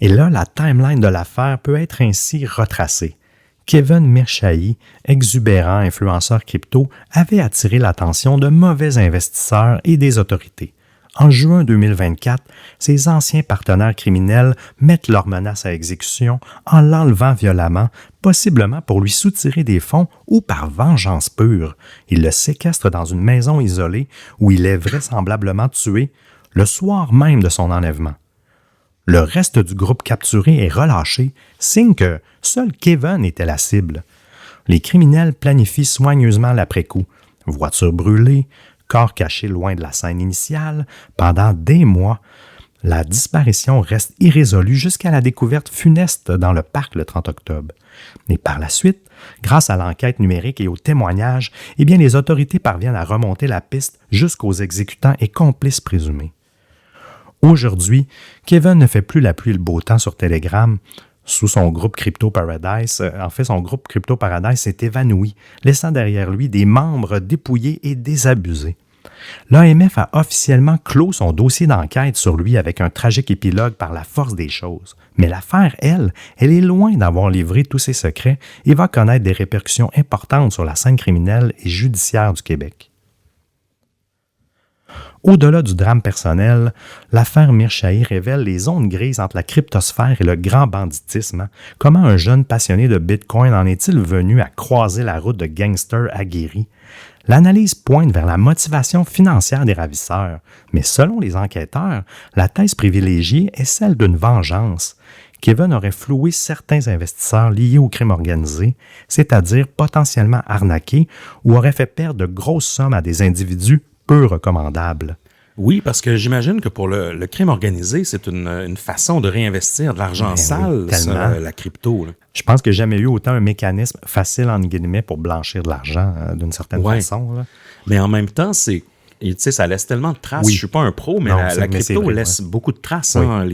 [SPEAKER 3] Et là, la timeline de l'affaire peut être ainsi retracée. Kevin Mirshahi, exubérant influenceur crypto, avait attiré l'attention de mauvais investisseurs et des autorités. En juin 2024, ses anciens partenaires criminels mettent leur menace à exécution en l'enlevant violemment, possiblement pour lui soutirer des fonds ou par vengeance pure. Ils le séquestrent dans une maison isolée où il est vraisemblablement tué le soir même de son enlèvement. Le reste du groupe capturé est relâché, signe que seul Kevin était la cible. Les criminels planifient soigneusement l'après-coup. Voiture brûlée, corps caché loin de la scène initiale, pendant des mois, la disparition reste irrésolue jusqu'à la découverte funeste dans le parc le 30 octobre. Et par la suite, grâce à l'enquête numérique et aux témoignages, les autorités parviennent à remonter la piste jusqu'aux exécutants et complices présumés. Aujourd'hui, Kevin ne fait plus la pluie et le beau temps sur Telegram. Sous son groupe Crypto Paradise, son groupe Crypto Paradise s'est évanoui, laissant derrière lui des membres dépouillés et désabusés. L'AMF a officiellement clos son dossier d'enquête sur lui avec un tragique épilogue par la force des choses. Mais l'affaire, elle est loin d'avoir livré tous ses secrets et va connaître des répercussions importantes sur la scène criminelle et judiciaire du Québec. Au-delà du drame personnel, l'affaire Mirchaï révèle les zones grises entre la cryptosphère et le grand banditisme. Comment un jeune passionné de Bitcoin en est-il venu à croiser la route de gangsters aguerris? L'analyse pointe vers la motivation financière des ravisseurs, mais selon les enquêteurs, la thèse privilégiée est celle d'une vengeance. Kevin aurait floué certains investisseurs liés au crime organisé, c'est-à-dire potentiellement arnaqués, ou aurait fait perdre de grosses sommes à des individus peu recommandables.
[SPEAKER 4] Oui, parce que j'imagine que pour le crime organisé, c'est une façon de réinvestir de l'argent sale sur la crypto. Là.
[SPEAKER 3] Je pense que j'ai jamais eu autant un mécanisme facile, en guillemets, pour blanchir de l'argent d'une certaine façon. Là.
[SPEAKER 4] Mais en même temps, ça laisse tellement de traces. Oui. Je ne suis pas un pro, mais la crypto laisse beaucoup de traces. Oui. Hein,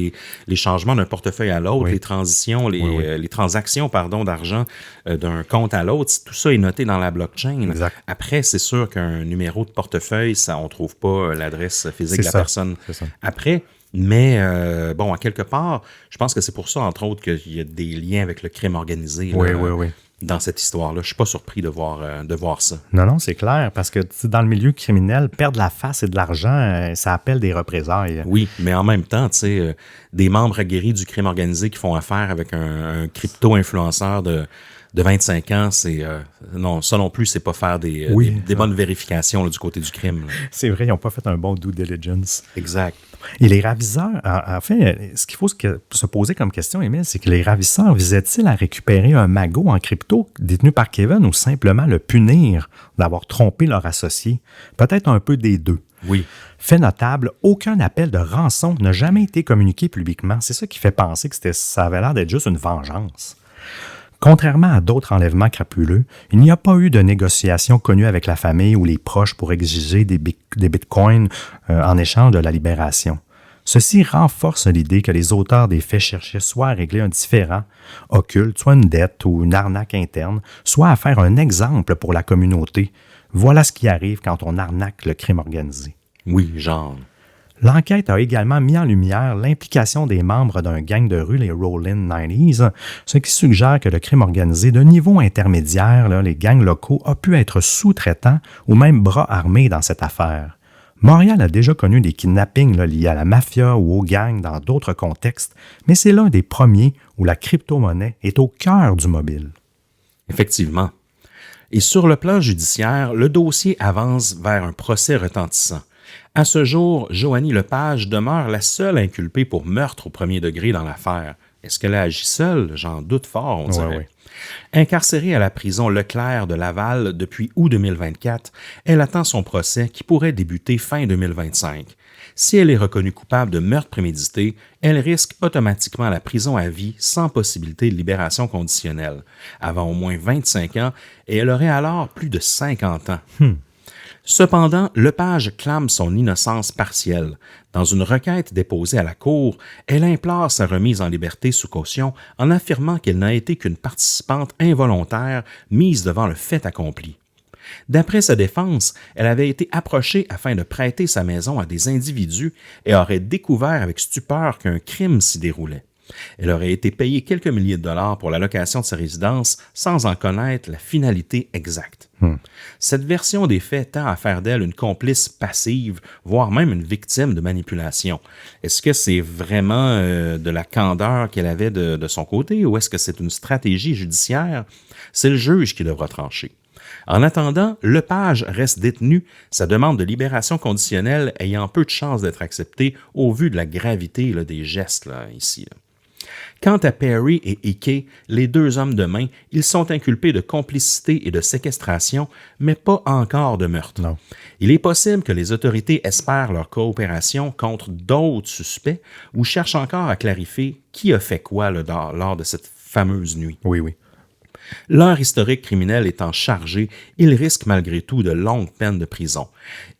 [SPEAKER 4] les changements d'un portefeuille à l'autre, les transitions, les transactions d'argent d'un compte à l'autre, tout ça est noté dans la blockchain.
[SPEAKER 3] Exact.
[SPEAKER 4] Après, c'est sûr qu'un numéro de portefeuille, on ne trouve pas l'adresse physique de la personne. Après, mais à quelque part, je pense que c'est pour ça, entre autres, qu'il y a des liens avec le crime organisé.
[SPEAKER 3] Oui.
[SPEAKER 4] Dans cette histoire-là. Je ne suis pas surpris de voir ça.
[SPEAKER 3] Non, c'est clair, parce que dans le milieu criminel, perdre la face et de l'argent, ça appelle des représailles.
[SPEAKER 4] Oui, mais en même temps, des membres aguerris du crime organisé qui font affaire avec un crypto-influenceur de 25 ans, non, ça non plus, c'est pas faire des bonnes vérifications là, du côté du crime. Là.
[SPEAKER 3] C'est vrai, ils n'ont pas fait un bon due diligence.
[SPEAKER 4] Exact.
[SPEAKER 3] Et les ravisseurs, en fait, ce qu'il faut se poser comme question, Émile, c'est que les ravisseurs visaient-ils à récupérer un magot en crypto détenu par Kevin ou simplement le punir d'avoir trompé leur associé? Peut-être un peu des deux.
[SPEAKER 4] Oui.
[SPEAKER 3] Fait notable, aucun appel de rançon n'a jamais été communiqué publiquement. C'est ça qui fait penser que ça avait l'air d'être juste une vengeance. Contrairement à d'autres enlèvements crapuleux, il n'y a pas eu de négociation connue avec la famille ou les proches pour exiger des bitcoins en échange de la libération. Ceci renforce l'idée que les auteurs des faits cherchaient soit à régler un différend occulte, soit une dette ou une arnaque interne, soit à faire un exemple pour la communauté. Voilà ce qui arrive quand on arnaque le crime organisé.
[SPEAKER 4] Oui, genre...
[SPEAKER 3] L'enquête a également mis en lumière l'implication des membres d'un gang de rue, les Rollin 90s, ce qui suggère que le crime organisé de niveau intermédiaire, les gangs locaux, a pu être sous-traitants ou même bras armés dans cette affaire. Montréal a déjà connu des kidnappings liés à la mafia ou aux gangs dans d'autres contextes, mais c'est l'un des premiers où la crypto-monnaie est au cœur du mobile.
[SPEAKER 4] Effectivement. Et sur le plan judiciaire, le dossier avance vers un procès retentissant. À ce jour, Joanie Lepage demeure la seule inculpée pour meurtre au premier degré dans l'affaire. Est-ce qu'elle a agi seule? J'en doute fort, on dirait. Ouais. Incarcérée à la prison Leclerc de Laval depuis août 2024, elle attend son procès qui pourrait débuter fin 2025. Si elle est reconnue coupable de meurtre prémédité, elle risque automatiquement la prison à vie sans possibilité de libération conditionnelle, avant au moins 25 ans, et elle aurait alors plus de 50 ans. Cependant, Lepage clame son innocence partielle. Dans une requête déposée à la Cour, elle implore sa remise en liberté sous caution en affirmant qu'elle n'a été qu'une participante involontaire mise devant le fait accompli. D'après sa défense, elle avait été approchée afin de prêter sa maison à des individus et aurait découvert avec stupeur qu'un crime s'y déroulait. Elle aurait été payée quelques milliers de dollars pour la location de sa résidence sans en connaître la finalité exacte. Cette version des faits tend à faire d'elle une complice passive, voire même une victime de manipulation. Est-ce que c'est vraiment de la candeur qu'elle avait de son côté ou est-ce que c'est une stratégie judiciaire? C'est le juge qui devra trancher. En attendant, Lepage reste détenu, sa demande de libération conditionnelle ayant peu de chances d'être acceptée au vu de la gravité des gestes ici. Quant à Perry et Ike, les deux hommes de main, ils sont inculpés de complicité et de séquestration, mais pas encore de meurtre.
[SPEAKER 3] Non.
[SPEAKER 4] Il est possible que les autorités espèrent leur coopération contre d'autres suspects ou cherchent encore à clarifier qui a fait quoi lors de cette fameuse nuit.
[SPEAKER 3] Oui.
[SPEAKER 4] Leur historique criminel étant chargé, ils risquent malgré tout de longues peines de prison.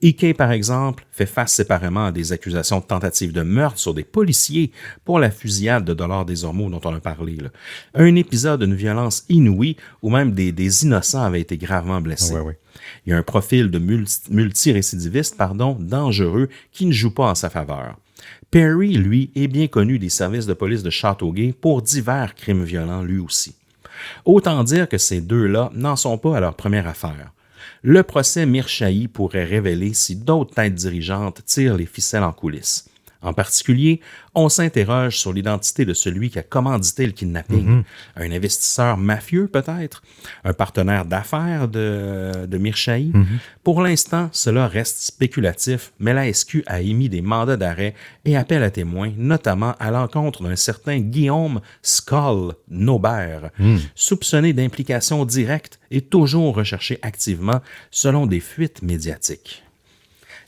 [SPEAKER 4] Ike, par exemple, fait face séparément à des accusations de tentative de meurtre sur des policiers pour la fusillade de Dollard Desormeaux dont on a parlé. Un épisode d'une violence inouïe où même des innocents avaient été gravement blessés.
[SPEAKER 3] Oui.
[SPEAKER 4] Il y a un profil de multirécidiviste dangereux qui ne joue pas en sa faveur. Perry, lui, est bien connu des services de police de Châteauguay pour divers crimes violents lui aussi. Autant dire que ces deux-là n'en sont pas à leur première affaire. le procès Mirchaï pourrait révéler si d'autres têtes dirigeantes tirent les ficelles en coulisses. En particulier, on s'interroge sur l'identité de celui qui a commandité le kidnapping. Un investisseur mafieux, peut-être? Un partenaire d'affaires de Mirchaï? Pour l'instant, cela reste spéculatif, mais la SQ a émis des mandats d'arrêt et appel à témoins, notamment à l'encontre d'un certain Guillaume Skull Naubert, soupçonné d'implication directe et toujours recherché activement selon des fuites médiatiques.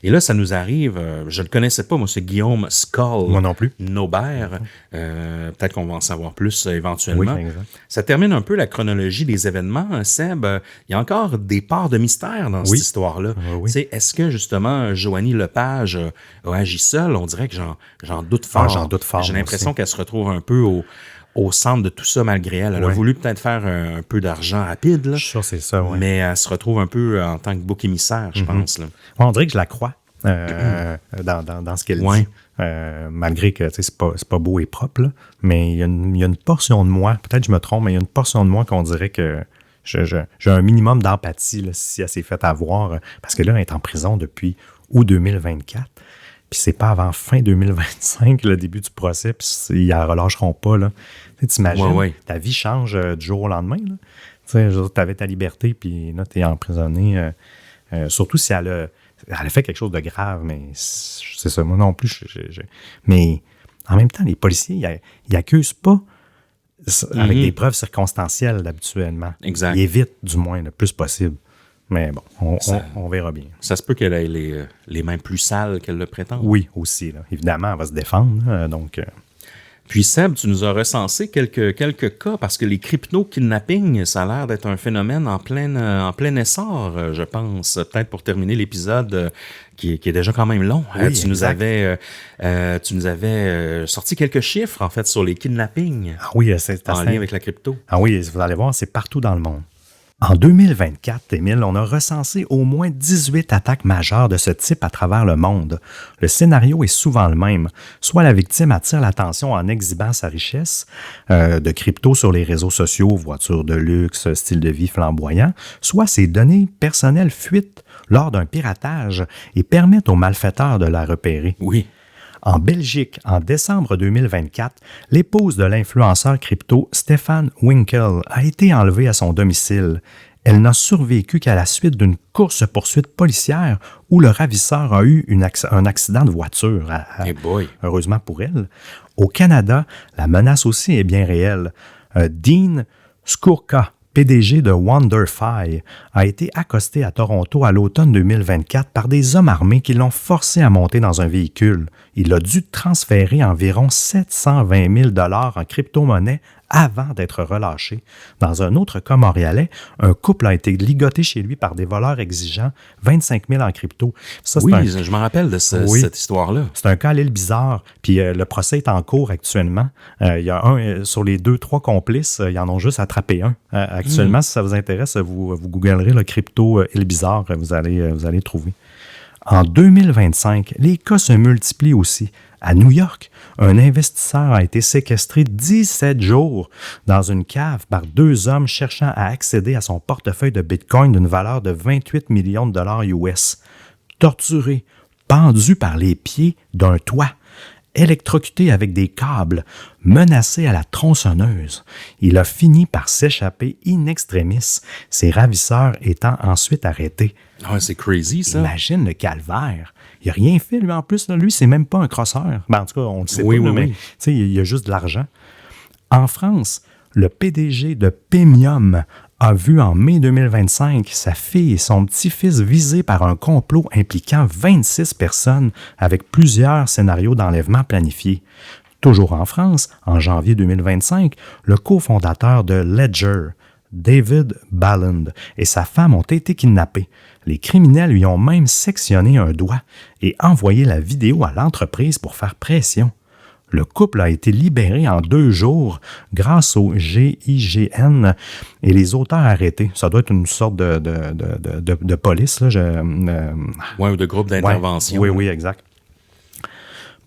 [SPEAKER 4] Et là, ça nous arrive, je ne le connaissais pas, moi, ce Guillaume Skull.
[SPEAKER 3] Moi non plus.
[SPEAKER 4] Naubert. Peut-être qu'on va en savoir plus éventuellement.
[SPEAKER 3] Oui, exact.
[SPEAKER 4] Ça termine un peu la chronologie des événements, Seb. Il y a encore des parts de mystère dans cette histoire-là.
[SPEAKER 3] Oui.
[SPEAKER 4] Est-ce que, justement, Joanie Lepage a agi seule? On dirait que j'en doute fort.
[SPEAKER 3] J'en doute fort.
[SPEAKER 4] J'ai l'impression qu'elle se retrouve un peu au centre de tout ça malgré elle. Elle a voulu peut-être faire un peu d'argent rapide, là,
[SPEAKER 3] Je suis sûr que c'est ça, oui.
[SPEAKER 4] mais elle se retrouve un peu en tant que bouc émissaire, je pense. Là.
[SPEAKER 3] Ouais, on dirait que je la crois dans ce qu'elle dit. Malgré que c'est pas beau et propre, là, mais il y a une portion de moi, peut-être que je me trompe, mais il y a une portion de moi qu'on dirait que j'ai un minimum d'empathie là, si elle s'est fait avoir. Parce que là, elle est en prison depuis août 2024. Puis c'est pas avant fin 2025, le début du procès, puis ils la relâcheront pas. Là. Tu t'imagines, ta vie change du jour au lendemain. Tu avais ta liberté, puis là, tu es emprisonné. Surtout si elle a fait quelque chose de grave, mais c'est ça, moi non plus. Mais en même temps, les policiers, ils accusent pas avec des preuves circonstancielles habituellement.
[SPEAKER 4] Exact.
[SPEAKER 3] Ils évitent, du moins, le plus possible. Mais bon, on verra bien.
[SPEAKER 4] Ça se peut qu'elle ait les mains plus sales qu'elle le prétend.
[SPEAKER 3] Oui, aussi. Là. Évidemment, elle va se défendre. Donc,
[SPEAKER 4] Puis Seb, tu nous as recensé quelques cas parce que les crypto-kidnappings, ça a l'air d'être un phénomène en plein essor, je pense. Peut-être pour terminer l'épisode qui est déjà quand même long.
[SPEAKER 3] Oui,
[SPEAKER 4] tu nous avais sorti quelques chiffres, en fait, sur les kidnappings.
[SPEAKER 3] Ah oui, c'est
[SPEAKER 4] en lien avec la crypto.
[SPEAKER 3] Ah oui, vous allez voir, c'est partout dans le monde. En 2024, Émile, on a recensé au moins 18 attaques majeures de ce type à travers le monde. Le scénario est souvent le même. Soit la victime attire l'attention en exhibant sa richesse de crypto sur les réseaux sociaux, voitures de luxe, style de vie flamboyant, soit ses données personnelles fuitent lors d'un piratage et permettent aux malfaiteurs de la repérer.
[SPEAKER 4] Oui.
[SPEAKER 3] En Belgique, en décembre 2024, l'épouse de l'influenceur crypto Stefan Winkel a été enlevée à son domicile. Elle n'a survécu qu'à la suite d'une course-poursuite policière où le ravisseur a eu un accident de voiture. Heureusement pour elle. Au Canada, la menace aussi est bien réelle. Dean Skurka, PDG de WonderFi, a été accosté à Toronto à l'automne 2024 par des hommes armés qui l'ont forcé à monter dans un véhicule. Il a dû transférer environ 720 000 $ en crypto-monnaie avant d'être relâché. Dans un autre cas montréalais, un couple a été ligoté chez lui par des voleurs exigeant 25 000 en crypto. Ça,
[SPEAKER 4] je me rappelle de cette histoire-là.
[SPEAKER 3] C'est un cas à l'île bizarre, puis le procès est en cours actuellement. Il y a sur les 2-3 complices, ils en ont juste attrapé un. Actuellement, si ça vous intéresse, vous googlerez le crypto île bizarre, vous allez trouver. En 2025, les cas se multiplient aussi. À New York, un investisseur a été séquestré 17 jours dans une cave par 2 hommes cherchant à accéder à son portefeuille de Bitcoin d'une valeur de 28 millions de dollars US. Torturé, pendu par les pieds d'un toit, électrocuté avec des câbles, menacé à la tronçonneuse. Il a fini par s'échapper in extremis, ses ravisseurs étant ensuite arrêtés.
[SPEAKER 4] Ah, c'est crazy, ça.
[SPEAKER 3] Imagine le calvaire. Il n'a rien fait, lui, en plus. Là. Lui, c'est même pas un crosseur. Ben, en tout cas, on ne le sait pas, mais il y a juste de l'argent. En France, le PDG de Pemium a vu en mai 2025 sa fille et son petit-fils visés par un complot impliquant 26 personnes avec plusieurs scénarios d'enlèvement planifiés. Toujours en France, en janvier 2025, le cofondateur de Ledger, David Balland, et sa femme ont été kidnappés. Les criminels lui ont même sectionné un doigt et envoyé la vidéo à l'entreprise pour faire pression. Le couple a été libéré en 2 jours grâce au GIGN et les auteurs arrêtés. Ça doit être une sorte de police. Là,
[SPEAKER 4] ou de groupe d'intervention.
[SPEAKER 3] Oui, exact.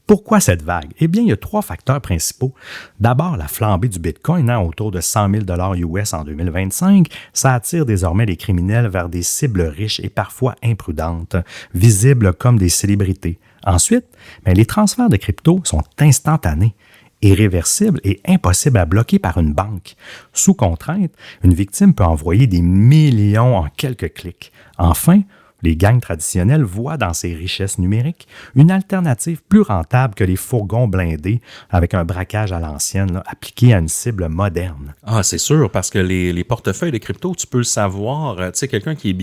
[SPEAKER 3] Pourquoi cette vague? Eh bien, il y a 3 facteurs principaux. D'abord, la flambée du Bitcoin, autour de 100 000 US en 2025, ça attire désormais les criminels vers des cibles riches et parfois imprudentes, visibles comme des célébrités. Ensuite, les transferts de crypto sont instantanés, irréversibles et impossibles à bloquer par une banque. Sous contrainte, une victime peut envoyer des millions en quelques clics. Enfin, les gangs traditionnels voient dans ces richesses numériques une alternative plus rentable que les fourgons blindés avec un braquage à l'ancienne appliqué à une cible moderne.
[SPEAKER 4] Ah, c'est sûr, parce que les portefeuilles de crypto, tu peux le savoir. Tu sais, quelqu'un qui est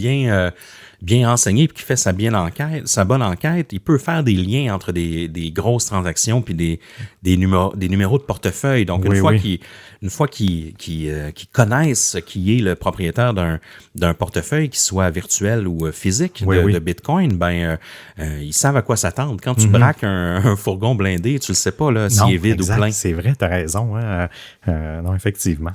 [SPEAKER 4] bien renseigné et qui fait sa bonne enquête, il peut faire des liens entre des grosses transactions puis des numéros de portefeuille. Donc, une fois qu'ils connaissent qui est le propriétaire d'un portefeuille, qu'il soit virtuel ou physique de Bitcoin, ils savent à quoi s'attendre. Quand tu braques un fourgon blindé, tu le sais pas là, s'il est vide ou plein.
[SPEAKER 3] C'est vrai, tu as raison. Non, effectivement.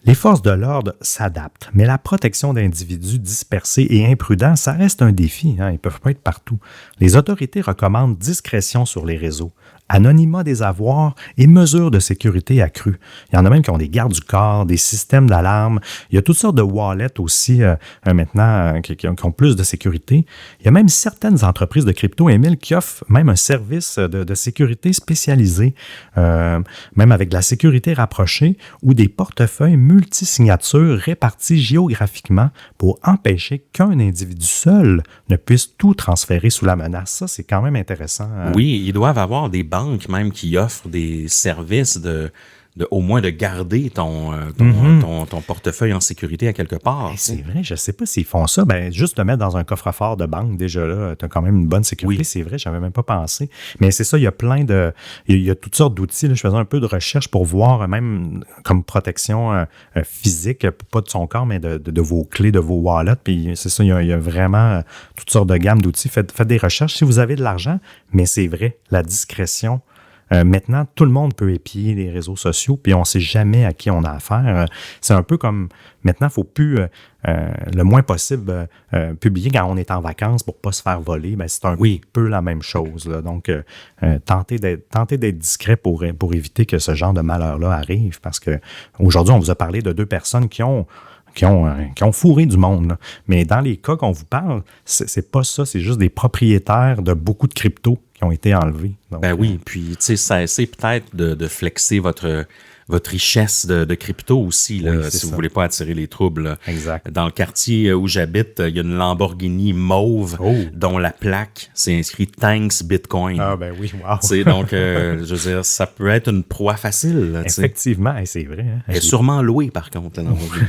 [SPEAKER 3] Les forces de l'ordre s'adaptent, mais la protection d'individus dispersés et imprudents, ça reste un défi. Ils ne peuvent pas être partout. Les autorités recommandent discrétion sur les réseaux, anonymat des avoirs et mesures de sécurité accrues. Il y en a même qui ont des gardes du corps, des systèmes d'alarme. Il y a toutes sortes de wallets aussi maintenant qui ont plus de sécurité. Il y a même certaines entreprises de crypto, Émile, qui offrent même un service de sécurité spécialisé, même avec de la sécurité rapprochée ou des portefeuilles multisignatures répartis géographiquement pour empêcher qu'un individu seul ne puisse tout transférer sous la menace. Ça, c'est quand même intéressant.
[SPEAKER 4] Oui, ils doivent avoir des banques même qui offrent des services au moins de garder ton portefeuille en sécurité à quelque part.
[SPEAKER 3] C'est vrai, je ne sais pas s'ils font ça. Juste le mettre dans un coffre-fort de banque, déjà là, tu as quand même une bonne sécurité. Oui. C'est vrai, je n'avais même pas pensé. Mais c'est ça, il y a il y a toutes sortes d'outils. Là. Je faisais un peu de recherche pour voir, même comme protection physique, pas de son corps, mais de vos clés, de vos wallets. Puis c'est ça, il y a vraiment toutes sortes de gammes d'outils. Faites des recherches si vous avez de l'argent, mais c'est vrai, la discrétion. Maintenant, tout le monde peut épier les réseaux sociaux, puis on ne sait jamais à qui on a affaire. C'est un peu comme, maintenant, il ne faut plus le moins possible publier quand on est en vacances pour ne pas se faire voler. C'est un peu la même chose. Là. Donc, tentez d'être discret pour éviter que ce genre de malheur-là arrive, parce qu'aujourd'hui, on vous a parlé de 2 personnes qui ont fourré du monde. Là. Mais dans les cas qu'on vous parle, c'est pas ça, c'est juste des propriétaires de beaucoup de cryptos qui ont été enlevés. Donc,
[SPEAKER 4] oui, puis tu sais, ça essaie peut-être de flexer votre richesse de crypto aussi, là, si vous ne voulez pas attirer les troubles. Là.
[SPEAKER 3] Exact.
[SPEAKER 4] Dans le quartier où j'habite, il y a une Lamborghini mauve dont la plaque, c'est inscrit « Thanks Bitcoin ».
[SPEAKER 3] Ah ben oui, wow.
[SPEAKER 4] Donc, je veux dire, ça peut être une proie facile. Là,
[SPEAKER 3] effectivement, et c'est vrai. Hein?
[SPEAKER 4] Elle est sûrement louée, par contre, la Lamborghini.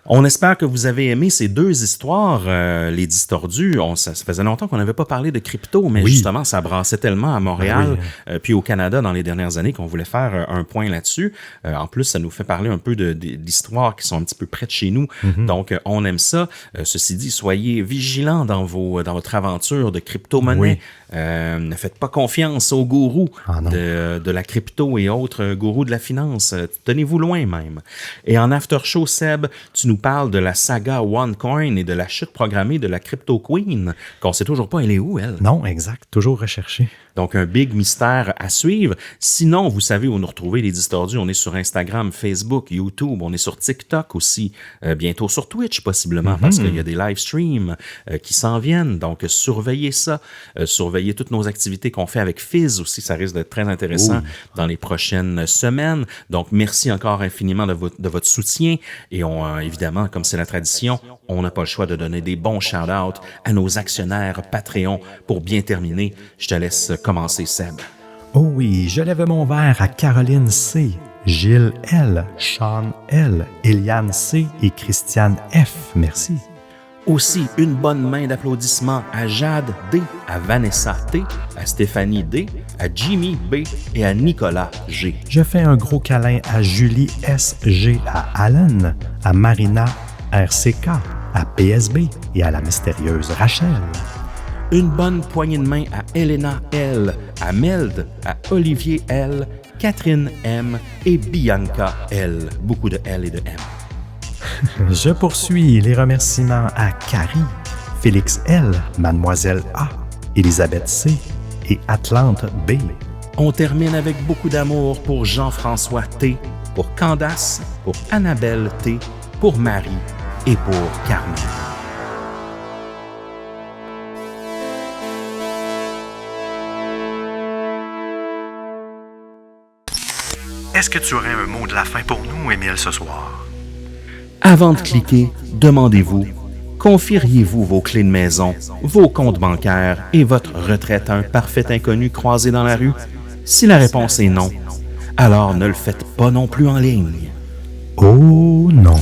[SPEAKER 4] On espère que vous avez aimé ces 2 histoires, les distordus. Ça faisait longtemps qu'on n'avait pas parlé de crypto, mais justement, ça brassait tellement à Montréal, puis au Canada dans les dernières années qu'on voulait faire un point là-dessus. En plus, ça nous fait parler un peu d'histoires qui sont un petit peu près de chez nous. Donc, on aime ça. Ceci dit, soyez vigilants dans votre aventure de crypto-monnaie. Ne faites pas confiance aux gourous de la crypto et autres gourous de la finance. Tenez-vous loin même. Et en after show, Seb, tu nous parles de la saga OneCoin et de la chute programmée de la Crypto Queen, qu'on ne sait toujours pas elle est où, elle.
[SPEAKER 3] Non, exact. Toujours recherchée.
[SPEAKER 4] Donc, un big mystère à suivre. Sinon, vous savez où nous retrouver, les Distordus. On est sur Instagram, Facebook, YouTube. On est sur TikTok aussi. Bientôt sur Twitch, possiblement, parce qu'il y a des live streams qui s'en viennent. Donc, surveillez ça. Surveillez toutes nos activités qu'on fait avec Fizz aussi. Ça risque d'être très intéressant dans les prochaines semaines. Donc, merci encore infiniment de votre soutien. Et évidemment, comme c'est la tradition, on n'a pas le choix de donner des bons shout-outs à nos actionnaires Patreon. Pour bien terminer, je te laisse commencer, Seb.
[SPEAKER 3] Oh oui, je lève mon verre à Caroline C., Gilles L., Sean L., Eliane C. et Christiane F. Merci.
[SPEAKER 4] Aussi, une bonne main d'applaudissements à Jade D., à Vanessa T., à Stéphanie D., à Jimmy B. et à Nicolas G.
[SPEAKER 3] Je fais un gros câlin à Julie S. G., à Alan, à Marina RCK, à PSB et à la mystérieuse Rachel.
[SPEAKER 4] Une bonne poignée de main à Elena L., à Meld, à Olivier L., Catherine M. et Bianca L. Beaucoup de L et de M.
[SPEAKER 3] Je poursuis les remerciements à Carrie, Félix L., Mademoiselle A., Elisabeth C., et Atlante B.
[SPEAKER 4] On termine avec beaucoup d'amour pour Jean-François T, pour Candace, pour Annabelle T, pour Marie et pour Carmen.
[SPEAKER 3] Est-ce que tu aurais un mot de la fin pour nous, Émile, ce soir?
[SPEAKER 4] Avant de cliquer, demandez-vous, confieriez-vous vos clés de maison, vos comptes bancaires et votre retraite à un parfait inconnu croisé dans la rue? Si la réponse est non, alors ne le faites pas non plus en ligne.
[SPEAKER 3] Oh non!